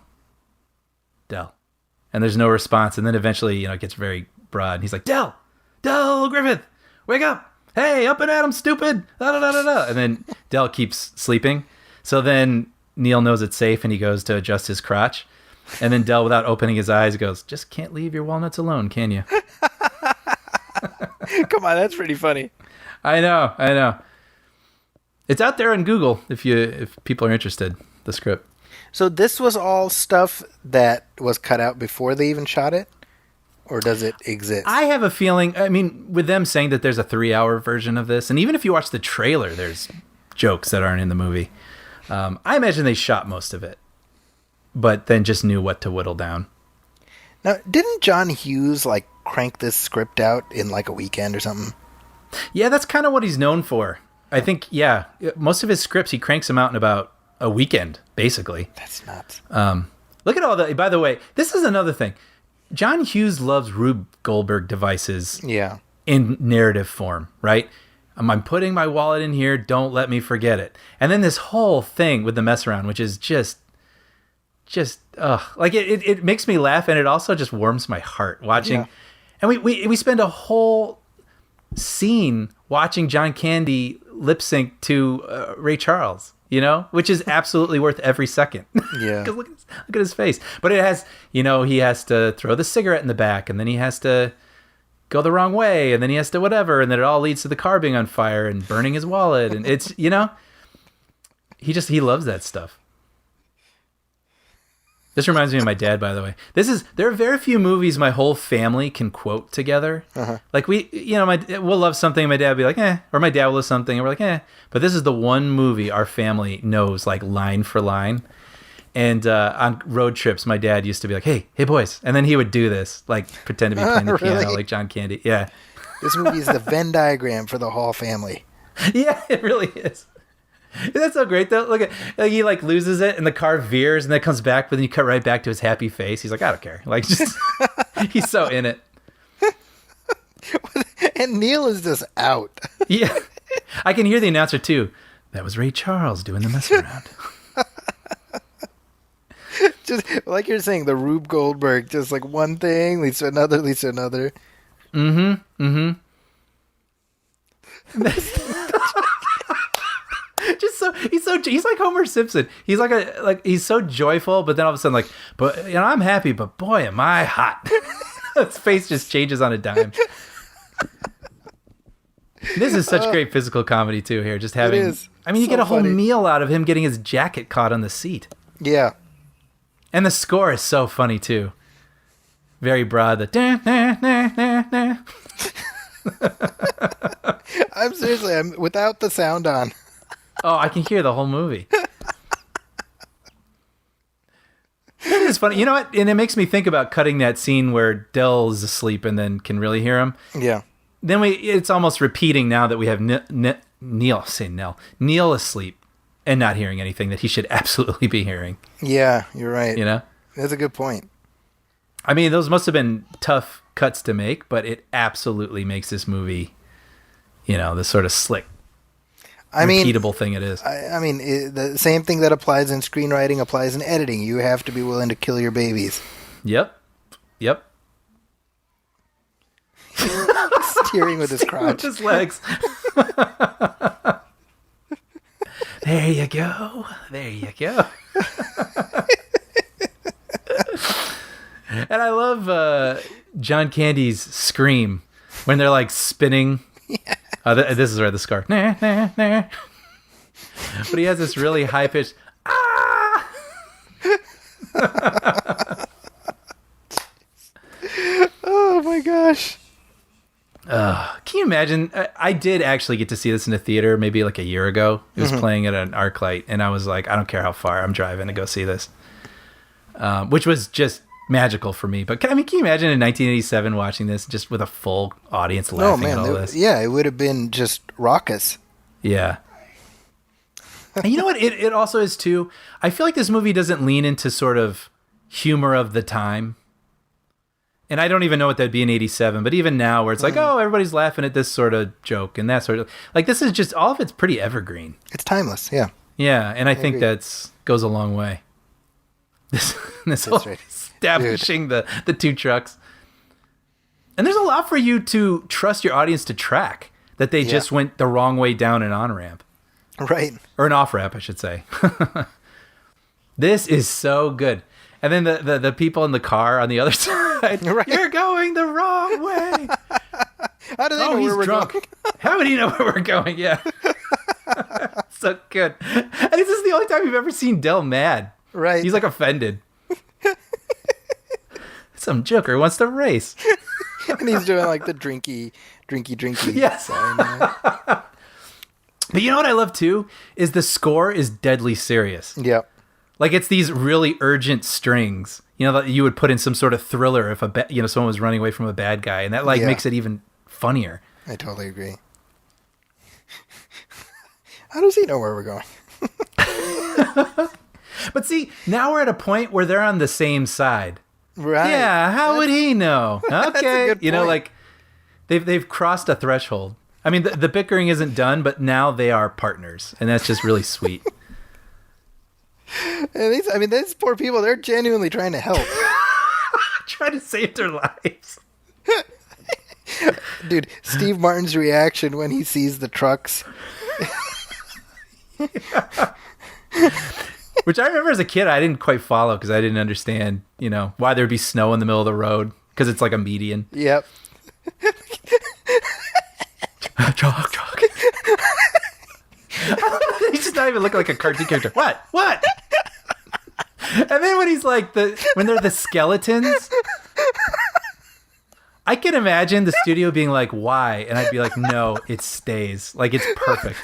And there's no response. And then eventually, it gets very broad. And he's like, Del Griffith, wake up. Hey, up and at him, stupid. Da, da, da, da, da. And then Del keeps sleeping. So then Neil knows it's safe and he goes to adjust his crotch. And then Del, without opening his eyes, goes, just can't leave your walnuts alone, can you? Come on, that's pretty funny. I know. It's out there on Google if people are interested, the script. So this was all stuff that was cut out before they even shot it? Or does it exist? I have a feeling, with them saying that there's a 3-hour version of this, and even if you watch the trailer, there's jokes that aren't in the movie. I imagine they shot most of it, but then just knew what to whittle down. Now, didn't John Hughes, crank this script out in, a weekend or something? Yeah, that's kind of what he's known for. I think, most of his scripts, he cranks them out in about a weekend, basically. That's nuts. Look at all that. By the way, this is another thing. John Hughes loves Rube Goldberg devices in narrative form, right? I'm putting my wallet in here. Don't let me forget it. And then this whole thing with the mess around, which is just it makes me laugh, and it also just warms my heart watching. Yeah. And we spend a whole scene watching John Candy lip sync to Ray Charles. Which is absolutely worth every second. Yeah. Because look at his face. But it has, he has to throw the cigarette in the back, and then he has to go the wrong way, and then he has to whatever, and then it all leads to the car being on fire and burning his wallet. And it's, he loves that stuff. This reminds me of my dad, by the way. There are very few movies my whole family can quote together. Like we'll love something, and my dad will be like, eh, or my dad will love something, and we're like, eh. But this is the one movie our family knows like line for line. And on road trips, my dad used to be like, hey boys, and then he would do this, like pretend to be playing the piano like John Candy. Yeah. This movie is the Venn diagram for the Hall family. Yeah, it really is. That's so great though. Look at he like loses it and the car veers and then comes back, but then you cut right back to his happy face. He's like, I don't care. Like just he's so in it. And Neil is just out. Yeah. I can hear the announcer too. That was Ray Charles doing the mess around. Just like you're saying, the Rube Goldberg, just like one thing leads to another, leads to another. Just so he's like Homer Simpson. He's he's so joyful, but then all of a sudden but I'm happy, but boy am I hot. His face just changes on a dime. This is such great physical comedy too here. Just having, you get a whole meal out of him getting his jacket caught on the seat. Yeah. And the score is so funny too. Very broad. The I'm without the sound on. Oh, I can hear the whole movie. It is funny. You know what? And it makes me think about cutting that scene where Dell's asleep and then can really hear him. Yeah. Then it's almost repeating now that we have Neil asleep and not hearing anything that he should absolutely be hearing. Yeah, you're right. You know? That's a good point. I mean, those must have been tough cuts to make, but it absolutely makes this movie, this sort of slick, repeatable thing it is. The same thing that applies in screenwriting applies in editing. You have to be willing to kill your babies. Yep. Steering with his crotch. With his legs. There you go. And I love John Candy's scream when they're like spinning. Yeah. This is where the scar. Nah, nah, nah. But he has this really high pitched. Ah! Oh my gosh. Can you imagine? I did actually get to see this in a theater maybe like a year ago. It was playing at an ArcLight, and I was like, I don't care how far I'm driving to go see this, which was just magical for me. But can you imagine in 1987 watching this just with a full audience laughing at all this? Yeah, it would have been just raucous. Yeah. And you know what? It also is too. I feel like this movie doesn't lean into sort of humor of the time. And I don't even know what that'd be in 87, but even now where it's like, oh, everybody's laughing at this sort of joke and that sort of, like, this is just, all of it's pretty evergreen. It's timeless, yeah. Yeah, and I think that's goes a long way. This whole right. establishing the two trucks. And there's a lot for you to trust your audience to track, that they just went the wrong way down an on-ramp. Right. Or an off-ramp, I should say. This is so good. And then the people in the car on the other side, right. You're going the wrong way. How do they know where we're drunk. going? How would he know where we're going? Yeah. So good. And this is the only time you've ever seen Del mad. Right. He's like offended. Some joker wants to race. And he's doing like the drinky. Yes. But you know what I love too? Is the score is deadly serious. Yep. Like it's these really urgent strings, that you would put in some sort of thriller if someone was running away from a bad guy, and that makes it even funnier. I totally agree. How does he know where we're going? But see, now we're at a point where they're on the same side. Right. Yeah, how would he know? Okay. That's a good point. Like they've crossed a threshold. I mean, the bickering isn't done, but now they are partners, and that's just really sweet. And these poor people, they're genuinely trying to help. Trying to save their lives. Dude, Steve Martin's reaction when he sees the trucks. Which I remember as a kid, I didn't quite follow because I didn't understand, why there'd be snow in the middle of the road because it's like a median. Yep. Truck. He's just not even looking like a cartoon character. What? And then when he's like when they're the skeletons, I can imagine the studio being like, "Why?" And I'd be like, "No, it stays. Like it's perfect."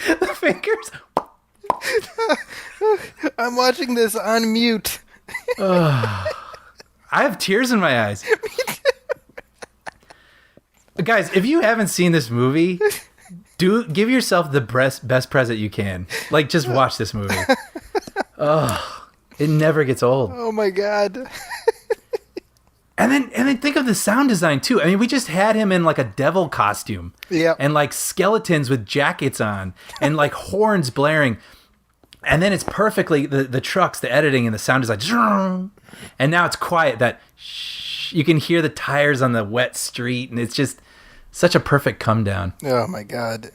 The fingers. I'm watching this on mute. I have tears in my eyes. Guys, if you haven't seen this movie, give yourself the best present you can. Like, just watch this movie. Oh, it never gets old. Oh my god. And then think of the sound design too. I mean, we just had him in like a devil costume. Yeah. And like skeletons with jackets on and like horns blaring. And then it's perfectly the trucks, the editing and the sound design. And now it's quiet that you can hear the tires on the wet street, and it's just such a perfect come down. Oh my god.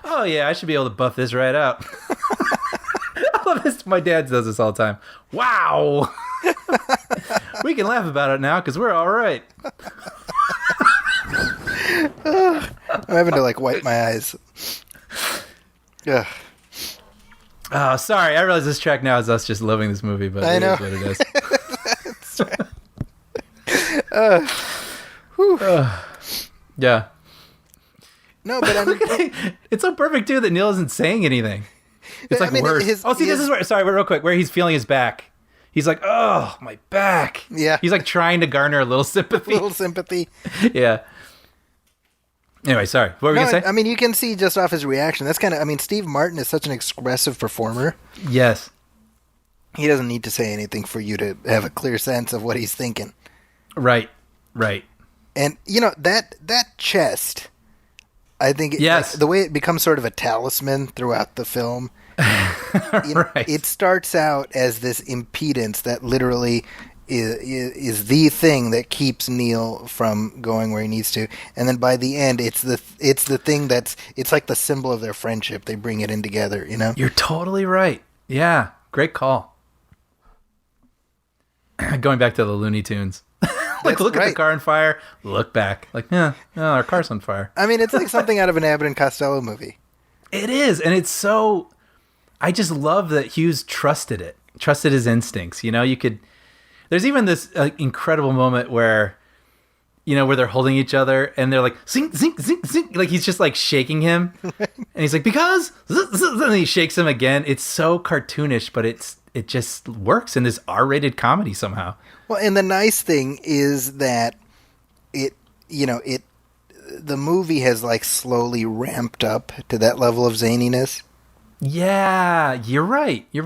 Oh yeah, I should be able to buff this right out. I love this. My dad does this all the time. Wow. We can laugh about it now because we're all right. I'm having to like wipe my eyes. Ugh. Oh, sorry. I realize this track now is us just loving this movie, but it is what it is. That's right. Yeah. No, but I'm. It's so perfect too that Neil isn't saying anything. It's like worse. This is where. Sorry, but real quick, where he's feeling his back. He's like, "Oh, my back." Yeah. He's like trying to garner a little sympathy. Little sympathy. Yeah. Anyway, sorry. What were we gonna say? I mean, you can see just off his reaction. That's kind of. I mean, Steve Martin is such an expressive performer. Yes. He doesn't need to say anything for you to have a clear sense of what he's thinking. Right. Right. And you know that chest. I think yes. the way it becomes sort of a talisman throughout the film. Right. It starts out as this impedance that literally is the thing that keeps Neil from going where he needs to, and then by the end, it's the thing it's like the symbol of their friendship. They bring it in together, you know. You're totally right. Yeah, great call. Going back to the Looney Tunes. Like, look at the car on fire, look back. Like, yeah, no, our car's on fire. I mean, it's like something out of an Abbott and Costello movie. It is, and it's so... I just love that Hughes trusted his instincts. You know, there's even this incredible moment where, you know, where they're holding each other and they're like, zink, zink, zink, zink. Like, he's just like shaking him. And he's like, because, and he shakes him again. It's so cartoonish, but it just works in this R-rated comedy somehow. Well, and the nice thing is that the movie has like slowly ramped up to that level of zaniness. Yeah, you're right. You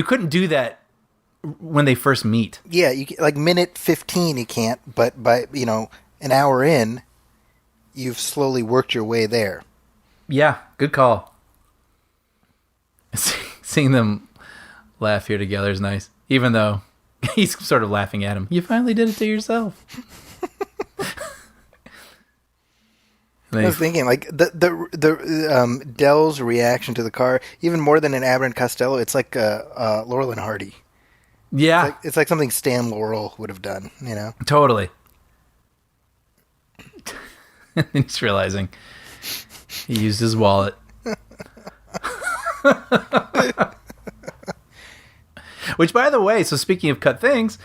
couldn't do that when they first meet. Yeah, like minute 15 you can't, but by, an hour in, you've slowly worked your way there. Yeah, good call. Seeing them laugh here together is nice, even though he's sort of laughing at him. You finally did it to yourself. I was thinking, like the Dell's reaction to the car, even more than an Abbott and Costello, it's like Laurel and Hardy. Yeah, it's like something Stan Laurel would have done, you know. Totally. And he's realizing he used his wallet. Which, by the way, so speaking of cut things,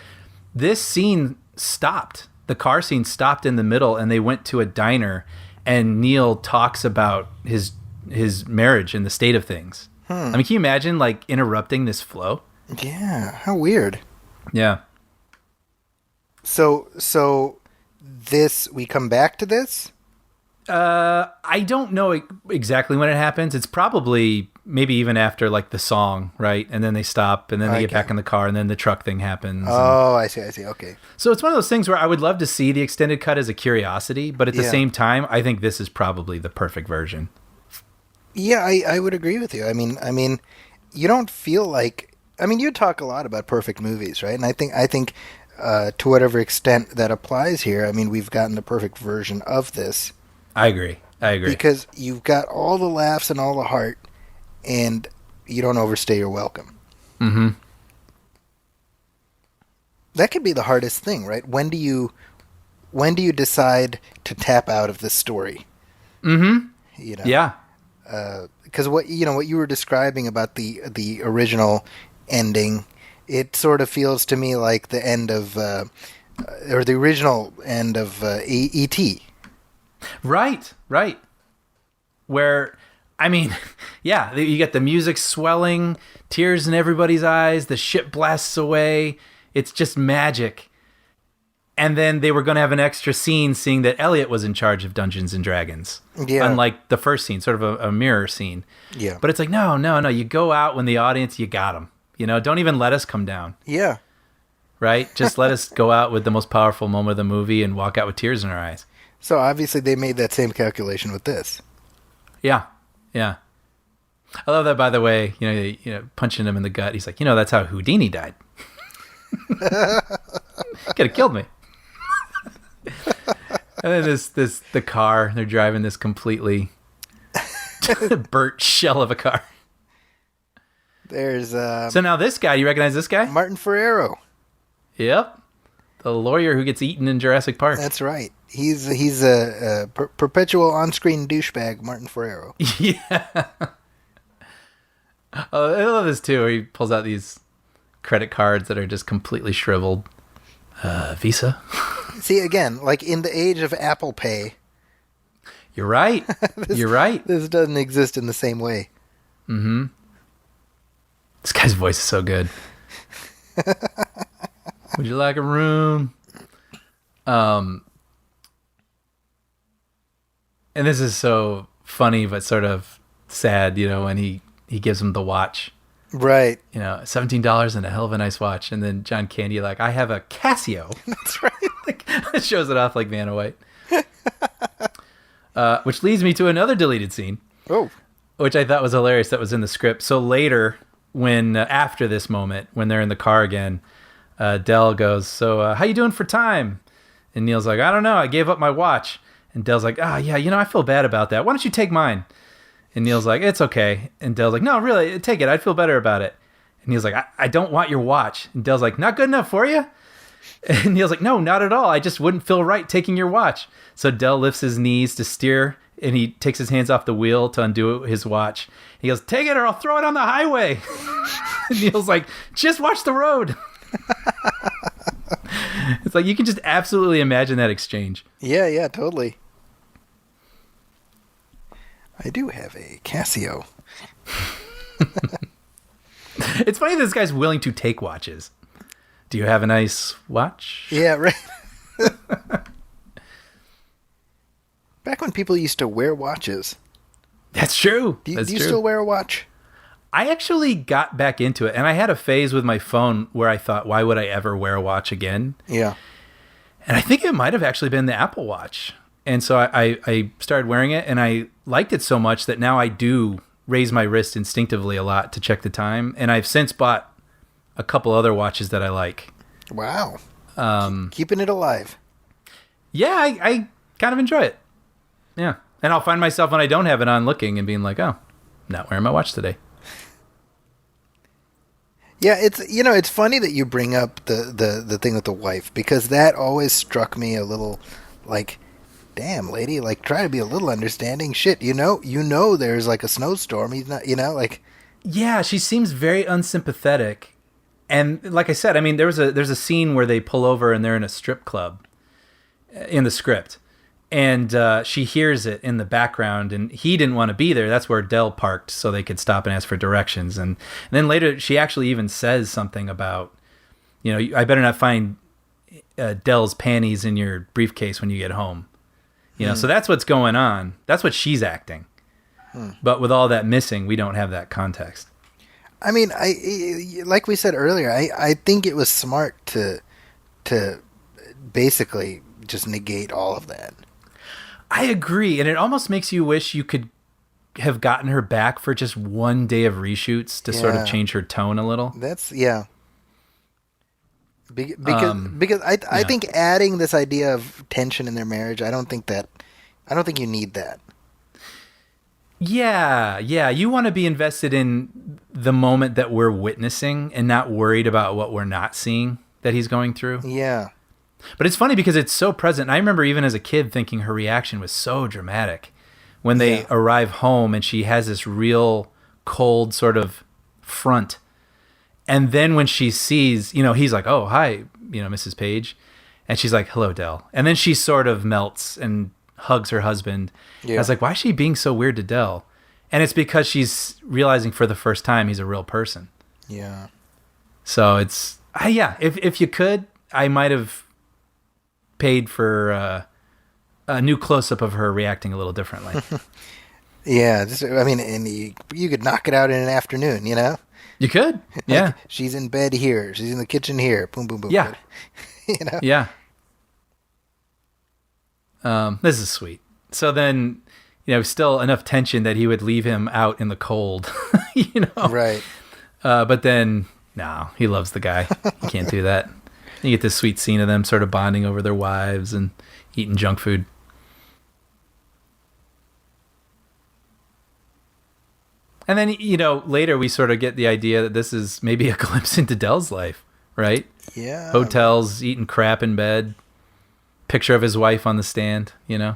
this scene stopped. The car scene stopped in the middle, and they went to a diner. And Neil talks about his marriage and the state of things. I mean, can you imagine like interrupting this flow? Yeah, how weird. Yeah. So we come back to this? I don't know exactly when it happens. It's probably maybe even after like the song, right? And then they stop, and then they get back in the car, and then the truck thing happens. Oh, I see. Okay. So it's one of those things where I would love to see the extended cut as a curiosity, but at the same time, I think this is probably the perfect version. Yeah, I would agree with you. I mean, you don't feel like... I mean, you talk a lot about perfect movies, right? And I think to whatever extent that applies here, I mean, we've gotten the perfect version of this. I agree. Because you've got all the laughs and all the heart, and you don't overstay your welcome. Mm-hmm. That could be the hardest thing, right? When do you decide to tap out of this story? Mm-hmm. You know, Yeah. because what you were describing about the original ending, it sort of feels to me like the end of or the original end of E.T. Right. Right. Where, I mean, yeah, you get the music swelling, tears in everybody's eyes, the ship blasts away. It's just magic. And then they were going to have an extra scene seeing that Elliot was in charge of Dungeons and Dragons. Yeah. Unlike the first scene, sort of a mirror scene. Yeah. But it's like, no. You go out when the audience, you got them. Don't even let us come down. Yeah. Right? Just let us go out with the most powerful moment of the movie and walk out with tears in our eyes. So obviously they made that same calculation with this. Yeah. Yeah. I love that, by the way, punching him in the gut. He's like, that's how Houdini died. Could have killed me. And then the car, they're driving this completely burnt shell of a car. There's So now this guy, you recognize this guy? Martin Ferrero. Yep. The lawyer who gets eaten in Jurassic Park. That's right. He's a perpetual on-screen douchebag, Martin Ferrero. Yeah. Oh, I love this too, where he pulls out these credit cards that are just completely shriveled. Visa? See, again, like in the age of Apple Pay, You're right. You're right. this doesn't exist in the same way. Mm-hmm. This guy's voice is so good. Would you like a room? And this is so funny, but sort of sad, when he gives him the watch. Right. $17 and a hell of a nice watch. And then John Candy, like, I have a Casio. That's right. It shows it off like Vanna White. Which leads me to another deleted scene. Oh. Which I thought was hilarious that was in the script. So later, when after this moment, when they're in the car again, Del goes, so how you doing for time? And Neil's like, I don't know. I gave up my watch. And Del's like, yeah, I feel bad about that. Why don't you take mine? And Neil's like, it's okay. And Del's like, no, really, take it. I'd feel better about it. And Neil's like, I don't want your watch. And Del's like, not good enough for you? And Neil's like, no, not at all. I just wouldn't feel right taking your watch. So Del lifts his knees to steer, and he takes his hands off the wheel to undo his watch. He goes, take it or I'll throw it on the highway. And Neil's like, just watch the road. It's like, you can just absolutely imagine that exchange. Yeah, totally. I do have a Casio. It's funny that this guy's willing to take watches. Do you have a nice watch? Yeah, right. Back when people used to wear watches. That's true. Do That's you true. still wear a watch? I actually got back into it, and I had a phase with my phone where I thought, why would I ever wear a watch again? Yeah. And I think it might have actually been the Apple Watch. And so I started wearing it, and I liked it so much that now I do raise my wrist instinctively a lot to check the time. And I've since bought a couple other watches that I like. Wow. Keeping it alive. Yeah, I kind of enjoy it. Yeah. And I'll find myself when I don't have it on looking and being like, oh, not wearing my watch today. Yeah, it's funny that you bring up the thing with the wife, because that always struck me a little like, damn, lady, like, try to be a little understanding. Shit, there's like a snowstorm. He's not, like. Yeah, she seems very unsympathetic. And like I said, I mean, there's a scene where they pull over and they're in a strip club in the script. And she hears it in the background, and he didn't want to be there. That's where Del parked so they could stop and ask for directions. And then later, she actually even says something about, I better not find Del's panties in your briefcase when you get home. So that's what's going on. That's what she's acting. But with all that missing, we don't have that context. I mean, like we said earlier, I think it was smart to basically just negate all of that. I agree, and it almost makes you wish you could have gotten her back for just one day of reshoots to sort of change her tone a little. That's because I think adding this idea of tension in their marriage, I don't think you need that. Yeah, you want to be invested in the moment that we're witnessing and not worried about what we're not seeing. that he's going through. Yeah. But it's funny because it's so present. And I remember even as a kid thinking her reaction was so dramatic when they arrive home and she has this real cold sort of front. And then when she sees, he's like, "Oh, hi, Mrs. Page." And she's like, "Hello, Dell." And then she sort of melts and hugs her husband. Yeah. I was like, why is she being so weird to Dell? And it's because she's realizing for the first time he's a real person. Yeah. So it's, if you could, I might have paid for a new close-up of her reacting a little differently. Yeah. And you could knock it out in an afternoon, You could, yeah. Like, she's in bed here. She's in the kitchen here. Boom, boom, boom. Yeah. Yeah. This is sweet. So then, still enough tension that he would leave him out in the cold, Right. But then, no, he loves the guy. He can't do that. You get this sweet scene of them sort of bonding over their wives and eating junk food. And then, later we sort of get the idea that this is maybe a glimpse into Dell's life, right? Yeah. Hotels, eating crap in bed, picture of his wife on the stand, Yeah,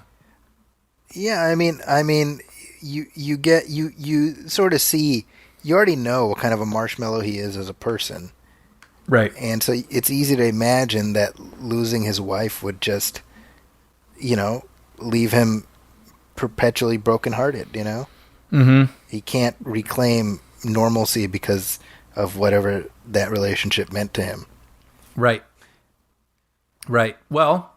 you sort of see, you already know what kind of a marshmallow he is as a person. Right. And so it's easy to imagine that losing his wife would just, leave him perpetually brokenhearted, Mm-hmm. He can't reclaim normalcy because of whatever that relationship meant to him. Right. Right. Well,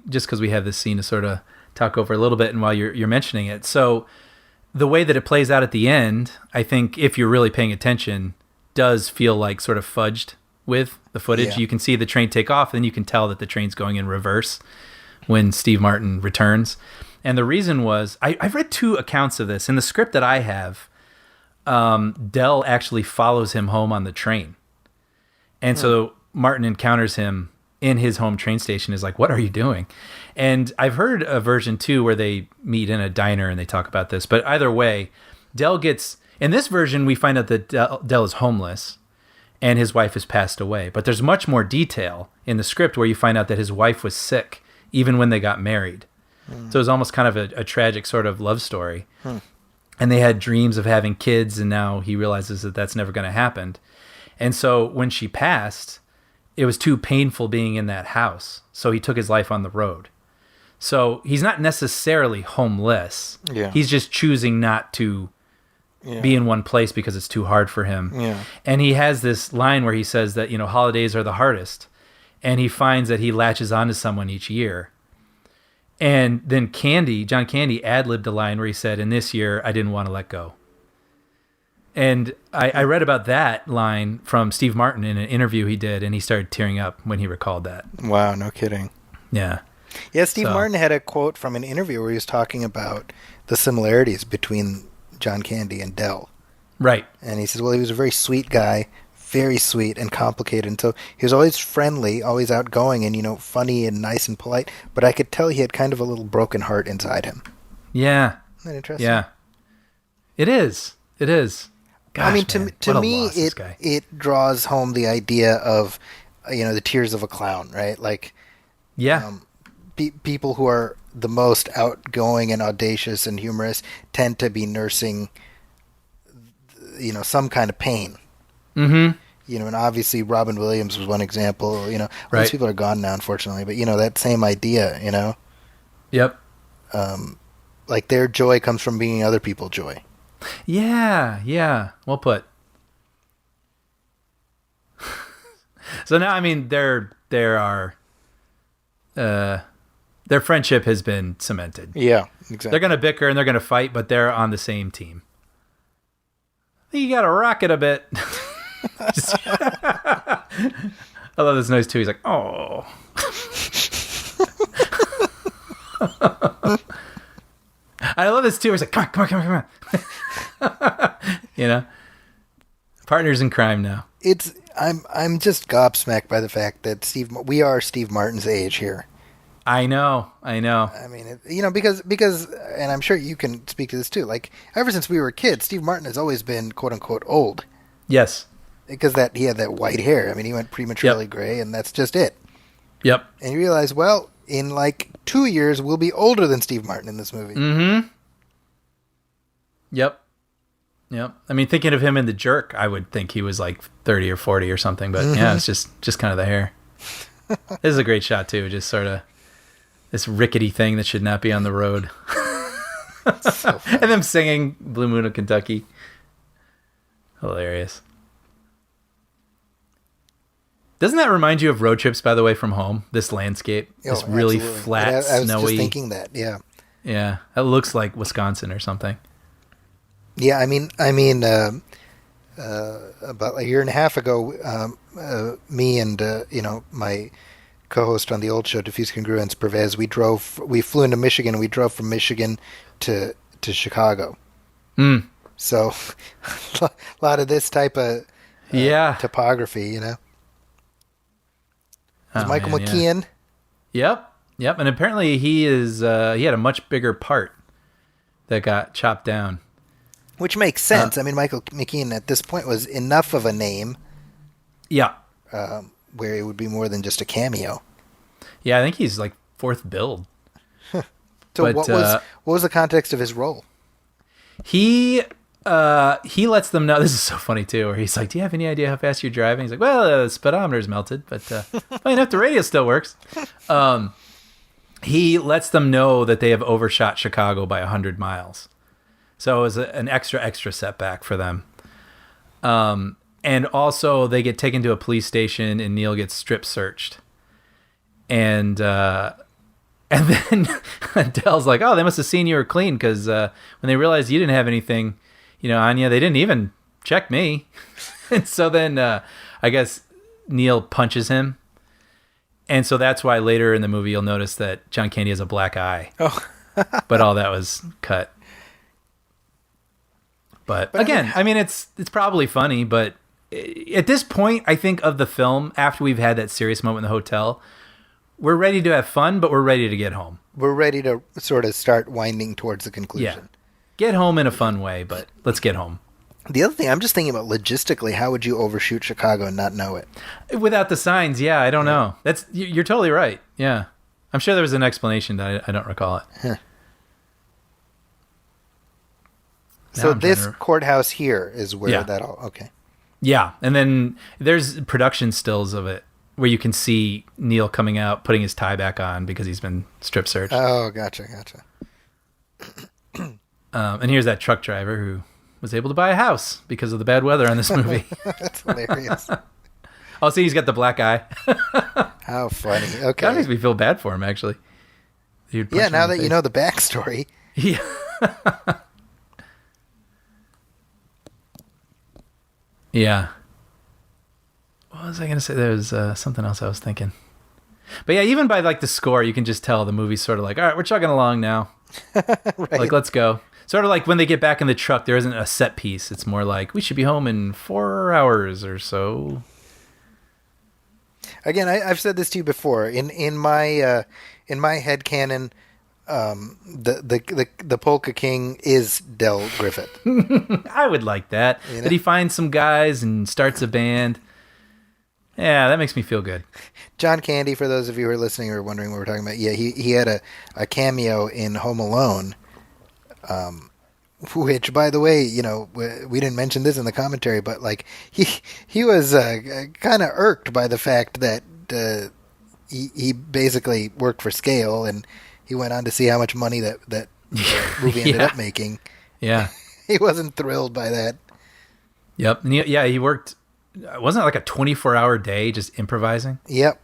just because we have this scene to sort of talk over a little bit, and while you're mentioning it, so the way that it plays out at the end, I think if you're really paying attention, does feel like sort of fudged with the footage. Yeah. You can see the train take off, and you can tell that the train's going in reverse when Steve Martin returns. And the reason was, I've read two accounts of this. In the script that I have, Dell actually follows him home on the train. And so Martin encounters him in his home train station, is like, "What are you doing?" And I've heard a version too where they meet in a diner and they talk about this. But either way, Dell gets, in this version, we find out that Dell is homeless and his wife has passed away. But there's much more detail in the script where you find out that his wife was sick even when they got married. So it was almost kind of a tragic sort of love story. And they had dreams of having kids, and now he realizes that that's never going to happen. And so when she passed, it was too painful being in that house. So he took his life on the road. So he's not necessarily homeless. Yeah. He's just choosing not to be in one place because it's too hard for him. Yeah. And he has this line where he says that, holidays are the hardest. And he finds that he latches onto someone each year. And then John Candy ad-libbed a line where he said, "And this year, I didn't want to let go." And I read about that line from Steve Martin in an interview he did, and he started tearing up when he recalled that. Wow, no kidding. Yeah. Yeah, Steve Martin had a quote from an interview where he was talking about the similarities between John Candy and Dell. Right. And he says, well, he was a very sweet guy, very sweet and complicated. And so he was always friendly, always outgoing and, funny and nice and polite. But I could tell he had kind of a little broken heart inside him. Yeah. Isn't that interesting? Yeah. It is. It is. Gosh, to me, it draws home the idea of, the tears of a clown, right? Like, yeah. People who are the most outgoing and audacious and humorous tend to be nursing, some kind of pain. Mm-hmm. And obviously Robin Williams was one example. Right. Those people are gone now, unfortunately. But that same idea. Yep. Like their joy comes from bringing other people joy. Yeah. Yeah. Well put. So now, their friendship has been cemented. Yeah, exactly. They're going to bicker and they're going to fight, but they're on the same team. You got to rock it a bit. I love this noise too. He's like, "Oh." I love this too. He's like, come on. Partners in crime now. I'm just gobsmacked by the fact that we are Steve Martin's age here. I know. Because, and I'm sure you can speak to this too. Like, ever since we were kids, Steve Martin has always been quote unquote old. Yes. because he had that white hair. I mean, he went prematurely gray, and that's just it. Yep. And you realize, well, in like 2 years, we'll be older than Steve Martin in this movie. Mm-hmm. Yep. I mean, thinking of him in The Jerk, I would think he was like 30 or 40 or something. But yeah, it's just kind of the hair. This is a great shot too. Just sort of this rickety thing that should not be on the road. And them singing Blue Moon of Kentucky. Hilarious. Doesn't that remind you of Road Trips, by the way, from home? This landscape, this really absolutely. flat, I was snowy. just thinking that. Yeah. Yeah, that looks like Wisconsin or something. Yeah, I mean, about a year and a half ago, me and my co-host on the old show, Diffuse Congruence, Pervez, we flew into Michigan, and we drove from Michigan to Chicago. So a lot of this type of topography, you know. Michael McKean. Yeah. Yep, and apparently he had a much bigger part that got chopped down. Which makes sense. I mean, Michael McKean at this point was enough of a name. Yeah. Where it would be more than just a cameo. Yeah, I think he's like fourth billed. So but, what was the context of his role? He lets them know. This is so funny too. Where he's like, "Do you have any idea how fast you're driving?" He's like, "Well, the speedometer's melted, but funny enough, the radio still works." He lets them know that they have overshot Chicago by 100 miles. So it was an extra setback for them. And also they get taken to a police station and Neil gets strip searched. And then Dell's like, "Oh, they must have seen you were clean because when they realized you didn't have anything, on you, they didn't even check me." And so then I guess Neil punches him. And so that's why later in the movie you'll notice that John Candy has a black eye. Oh. But all that was cut. But again, I mean, it's probably funny, but at this point, I think of the film, after we've had that serious moment in the hotel, we're ready to have fun, but we're ready to get home. We're ready to sort of start winding towards the conclusion. Yeah. Get home in a fun way, but let's get home. The other thing, I'm just thinking about logistically, how would you overshoot Chicago and not know it? Without the signs, yeah, I don't know. You're totally right. Yeah. I'm sure there was an explanation that I don't recall it. Huh. So this courthouse here is where that all... Okay. Yeah, and then there's production stills of it where you can see Neil coming out, putting his tie back on because he's been strip searched. Oh, gotcha. And here's that truck driver who was able to buy a house because of the bad weather on this movie. That's hilarious. Oh, see, he's got the black eye. How funny. Okay. That makes me feel bad for him, actually. Yeah, now that you know the backstory. Yeah. Yeah. What was I going to say? There was something else I was thinking. But yeah, even by like the score, you can just tell the movie's sort of like, all right, we're chugging along now. Right. Like, let's go. Sort of like when they get back in the truck, there isn't a set piece. It's more like, we should be home in 4 hours or so. Again, I've said this to you before. In my headcanon, the Polka King is Del Griffith. I would like that. You know? That he finds some guys and starts a band. Yeah, that makes me feel good. John Candy, for those of you who are listening or wondering what we're talking about, yeah, he had a cameo in Home Alone, which, by the way, we didn't mention this in the commentary, but like he was kind of irked by the fact that he basically worked for Scale, and he went on to see how much money that movie ended up making. Yeah. He wasn't thrilled by that. Yep. And he worked, wasn't it like a 24-hour day just improvising? Yep.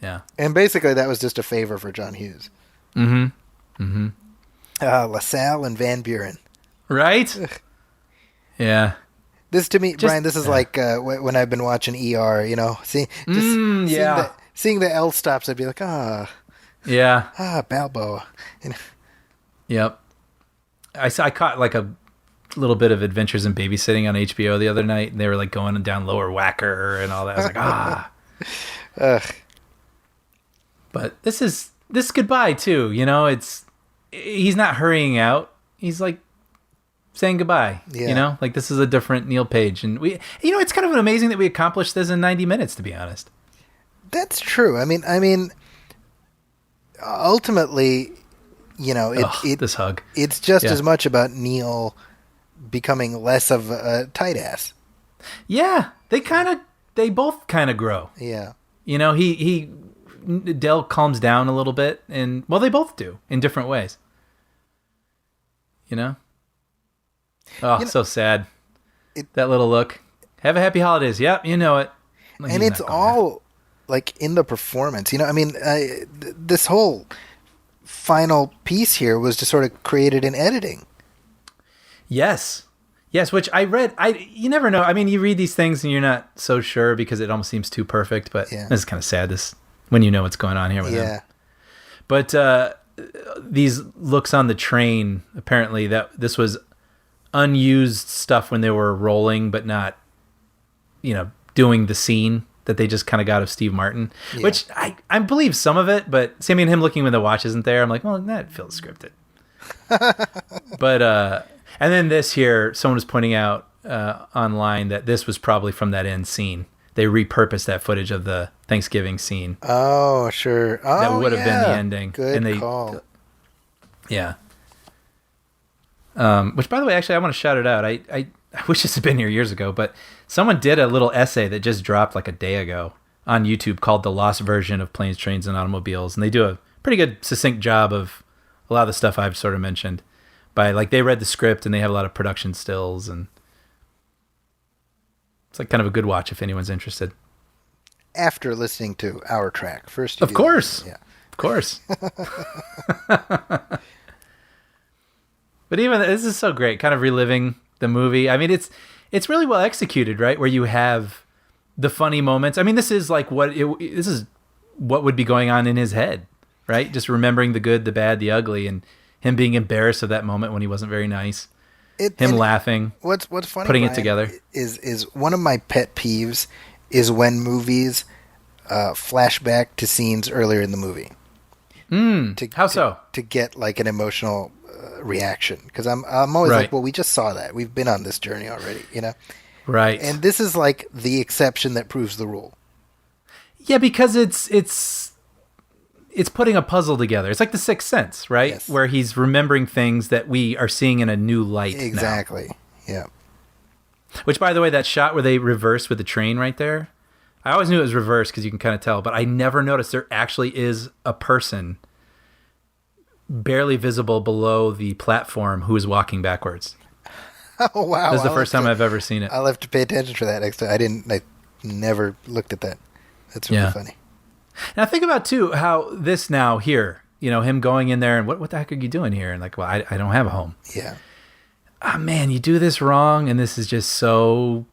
Yeah. And basically that was just a favor for John Hughes. Mm-hmm. Mm-hmm. LaSalle and Van Buren. Right? Ugh. Yeah. This to me, Brian, this is like when I've been watching ER, seeing the L stops, I'd be like, yeah. Balboa. Yep. I caught like a little bit of Adventures in Babysitting on HBO the other night, and they were like going down Lower Wacker and all that. I was like, Ugh. But this goodbye too. He's not hurrying out. He's like saying goodbye. Yeah. You know, like this is a different Neil Page, and it's kind of amazing that we accomplished this in 90 minutes, to be honest. That's true. I mean, ultimately, This hug. it's just Yeah. as much about Neil becoming less of a tight ass. Yeah, they both kind of grow. Yeah. Dell calms down a little bit, and well, they both do in different ways. So sad. That little look. Have a happy holidays. Yep, you know it. Like, And he's it's not going all like in the performance. This whole final piece here was just sort of created in editing. Yes, which I read. You never know. I mean, you read these things and you're not so sure because it almost seems too perfect. But Yeah. this is kind of sad. This when you know what's going on here with him. Yeah. But these looks on the train. Apparently, that this was unused stuff when they were rolling, but not, doing the scene that they just kind of got of Steve Martin. Yeah. Which I believe some of it, but Sammy and him looking when the watch isn't there, I'm like, well, that feels scripted. But and then this here, someone was pointing out online that this was probably from that end scene. They repurposed that footage of the Thanksgiving scene. Oh, sure. Oh, That would have been the yeah. ending. Good And they- call. Yeah. Which, by the way, actually, I want to shout it out. I wish this had been here years ago, but someone did a little essay that just dropped like a day ago on YouTube called The Lost Version of Planes, Trains, and Automobiles. And they do a pretty good, succinct job of a lot of the stuff I've sort of mentioned. They read the script and they have a lot of production stills. And it's like kind of a good watch if anyone's interested. After listening to our track. First, you Of do course. that. Yeah. Of course. But even this is so great, kind of reliving the movie. I mean, it's really well executed, right? Where you have the funny moments. I mean, this is like this is what would be going on in his head, right? Just remembering the good, the bad, the ugly, and him being embarrassed of that moment when he wasn't very nice. Him And laughing. What's funny, putting it Brian, together. is one of my pet peeves is when movies flash back to scenes earlier in the movie. How so? To get like an emotional reaction, because I'm always Right. like, well, we just saw that. We've been on this journey already, Right. And this is like the exception that proves the rule. Yeah, because it's putting a puzzle together. It's like The Sixth Sense, right? Yes. Where he's remembering things that we are seeing in a new light now. Exactly. Yeah. Which, by the way, that shot where they reverse with the train right there, I always knew it was reversed because you can kind of tell, but I never noticed there actually is a person barely visible below the platform who is walking backwards. Oh wow! This is the first time I've ever seen it. I'll have to pay attention for that next time. I never looked at that. That's really Yeah. funny. Now think about too how this now here, him going in there and what the heck are you doing here? And like, well, I don't have a home. Yeah. Ah, man, you do this wrong, and this is just so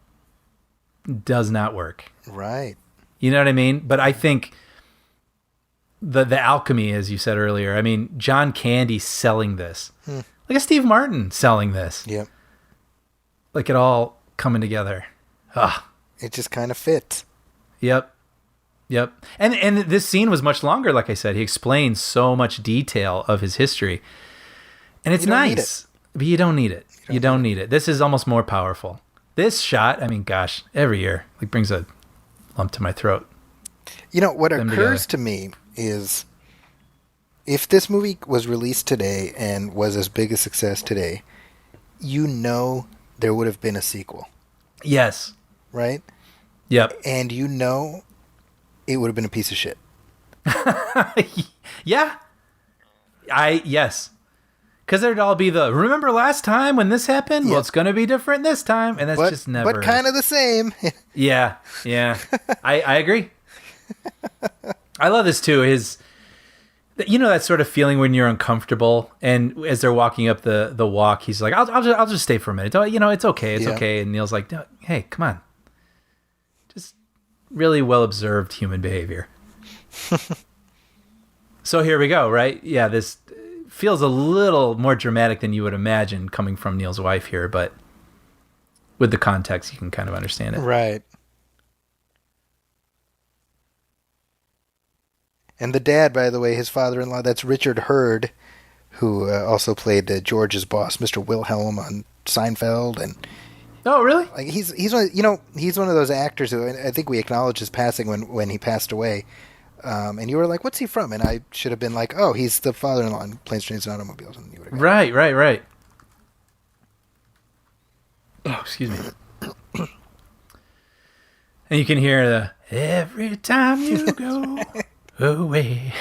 does not work. Right. You know what I mean? But I think the alchemy, as you said earlier, I mean, John Candy selling this, like a Steve Martin selling this, Yep. like it all coming together. Ah, It just kind of fits. yep. And this scene was much longer. Like I said, he explains so much detail of his history, and it's You don't need nice, but you don't need it. You don't need it. This is almost more powerful. This shot, I mean, gosh, every year like brings a lump to my throat. What Them occurs together. to me is if this movie was released today and was as big a success today, there would have been a sequel, Yes. right? Yep. And it would have been a piece of shit. Yeah. Yes. Because there'd all be remember last time when this happened? Yeah. Well, it's going to be different this time. And that's But just never. but kind of the same. Yeah. I agree. I love this too. That sort of feeling when you're uncomfortable, and as they're walking up the walk, he's like, I'll just stay for a minute. It's okay. It's Yeah. okay. And Neil's like, "No, hey, come on. Just really well observed human behavior. So here we go, right? Yeah, this feels a little more dramatic than you would imagine coming from Neil's wife here, but with the context, you can kind of understand it. Right. And the dad, by the way, his father-in-law, that's Richard Hurd, who also played George's boss, Mr. Wilhelm, on Seinfeld, and Oh, really? like he's one he's one of those actors who, and I think we acknowledged his passing when he passed away. And you were like, "What's he from?" And I should have been like, "Oh, he's the father-in-law in Planes, Trains, and Automobiles." And you would have Right. Oh, excuse me. And you can hear the "Every time you go away."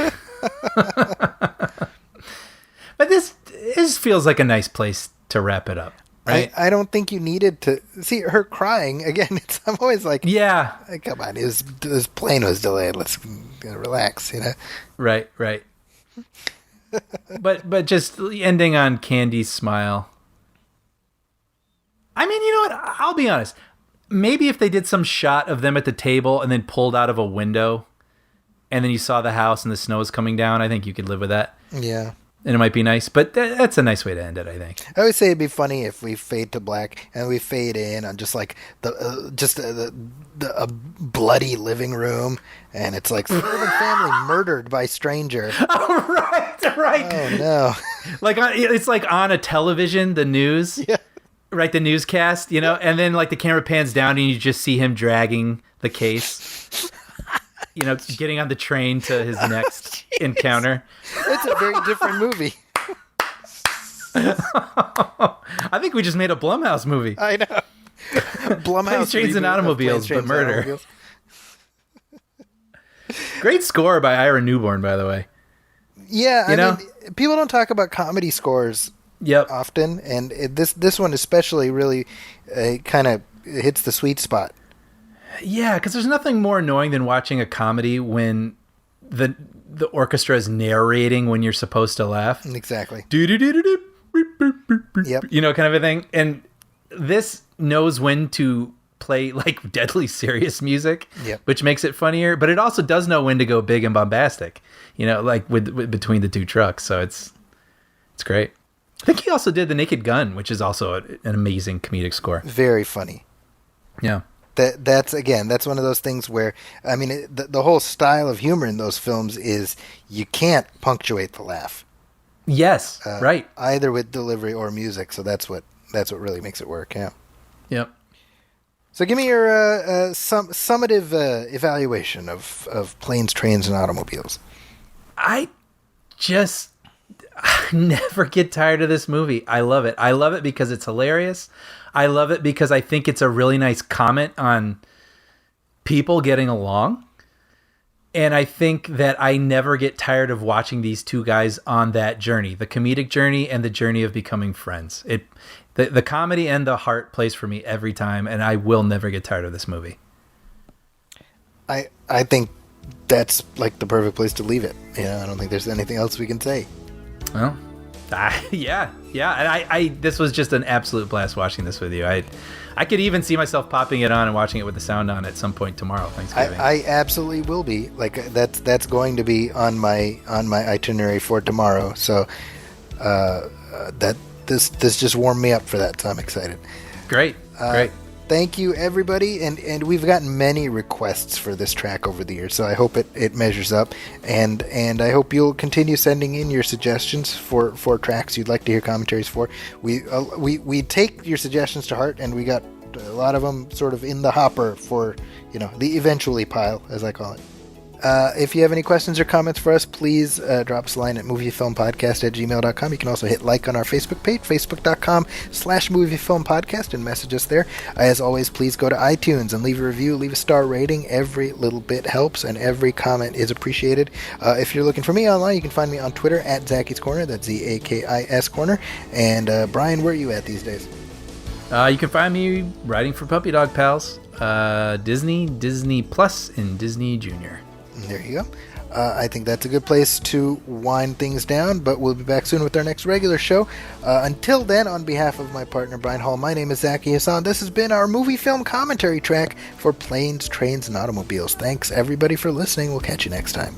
But this feels like a nice place to wrap it up, right? I don't think you needed to see her crying again. I'm always like, Yeah. come on, his plane was delayed. Let's relax, you know. Right. but just ending on Candy's smile. I mean, you know what? I'll be honest. Maybe if they did some shot of them at the table and then pulled out of a window, and then you saw the house and the snow is coming down, I think you could live with that. Yeah. And it might be nice, but that's a nice way to end it, I think. I always say it'd be funny if we fade to black and we fade in on just like a bloody living room, and it's like Sullivan family murdered by stranger. Oh, right. Oh no! Like it's like on a television, the news, Yeah. right? The newscast, you know, and then like the camera pans down and you just see him dragging the case. You know, getting on the train to his next encounter. It's a very different movie. I think we just made a Blumhouse movie. I know. Blumhouse. Planes, Trains, and reboot of Automobiles, Planes, Trains, but murder. and Automobiles. Great score by Ira Newborn, by the way. Yeah, You know? mean, people don't talk about comedy scores Yep. often, and this one especially really kind of hits the sweet spot. Yeah, because there's nothing more annoying than watching a comedy when the orchestra is narrating when you're supposed to laugh. Exactly. Do-do-do-do-do, beep, beep, beep, beep, Yep. You know, kind of a thing. And this knows when to play like deadly serious music, Yep. which makes it funnier. But it also does know when to go big and bombastic. You know, like with between the two trucks. So it's great. I think he also did The Naked Gun, which is also an amazing comedic score. Very funny. Yeah. That's one of those things where, I mean, the whole style of humor in those films is you can't punctuate the laugh. Yes. Right. Either with delivery or music. So that's what really makes it work. Yeah. Yep. So give me your summative evaluation of Planes, Trains, and Automobiles. I never get tired of this movie. I love it. I love it because it's hilarious. I love it because I think it's a really nice comment on people getting along. And I think that I never get tired of watching these two guys on that journey, the comedic journey and the journey of becoming friends. The comedy and the heart plays for me every time, and I will never get tired of this movie. I think that's like the perfect place to leave it. You know, I don't think there's anything else we can say. Well, yeah. And I this was just an absolute blast watching this with you. I could even see myself popping it on and watching it with the sound on at some point tomorrow, Thanksgiving. I absolutely will be. Like that's going to be on my itinerary for tomorrow. So that this just warmed me up for that. So I'm excited. Great. Thank you, everybody, and we've gotten many requests for this track over the years, so I hope it measures up, and I hope you'll continue sending in your suggestions for tracks you'd like to hear commentaries for. We take your suggestions to heart, and we got a lot of them sort of in the hopper for, you know, the eventually pile, as I call it. If you have any questions or comments for us, please drop us a line at moviefilmpodcast@gmail.com. You can also hit like on our Facebook page, facebook.com/moviefilmpodcast, and message us there. As always, please go to iTunes and leave a review, leave a star rating. Every little bit helps, and every comment is appreciated. If you're looking for me online, you can find me on Twitter at Zacky's Corner. That's ZAKIS Corner. And Brian, where are you at these days? You can find me writing for Puppy Dog Pals, Disney Plus, and Disney Junior. There you go. I think that's a good place to wind things down, but we'll be back soon with our next regular show. Until then, on behalf of my partner Brian Hall, my name is Zachy Hassan. This has been our movie film commentary track for Planes, Trains, and Automobiles. Thanks, everybody, for listening. We'll catch you next time.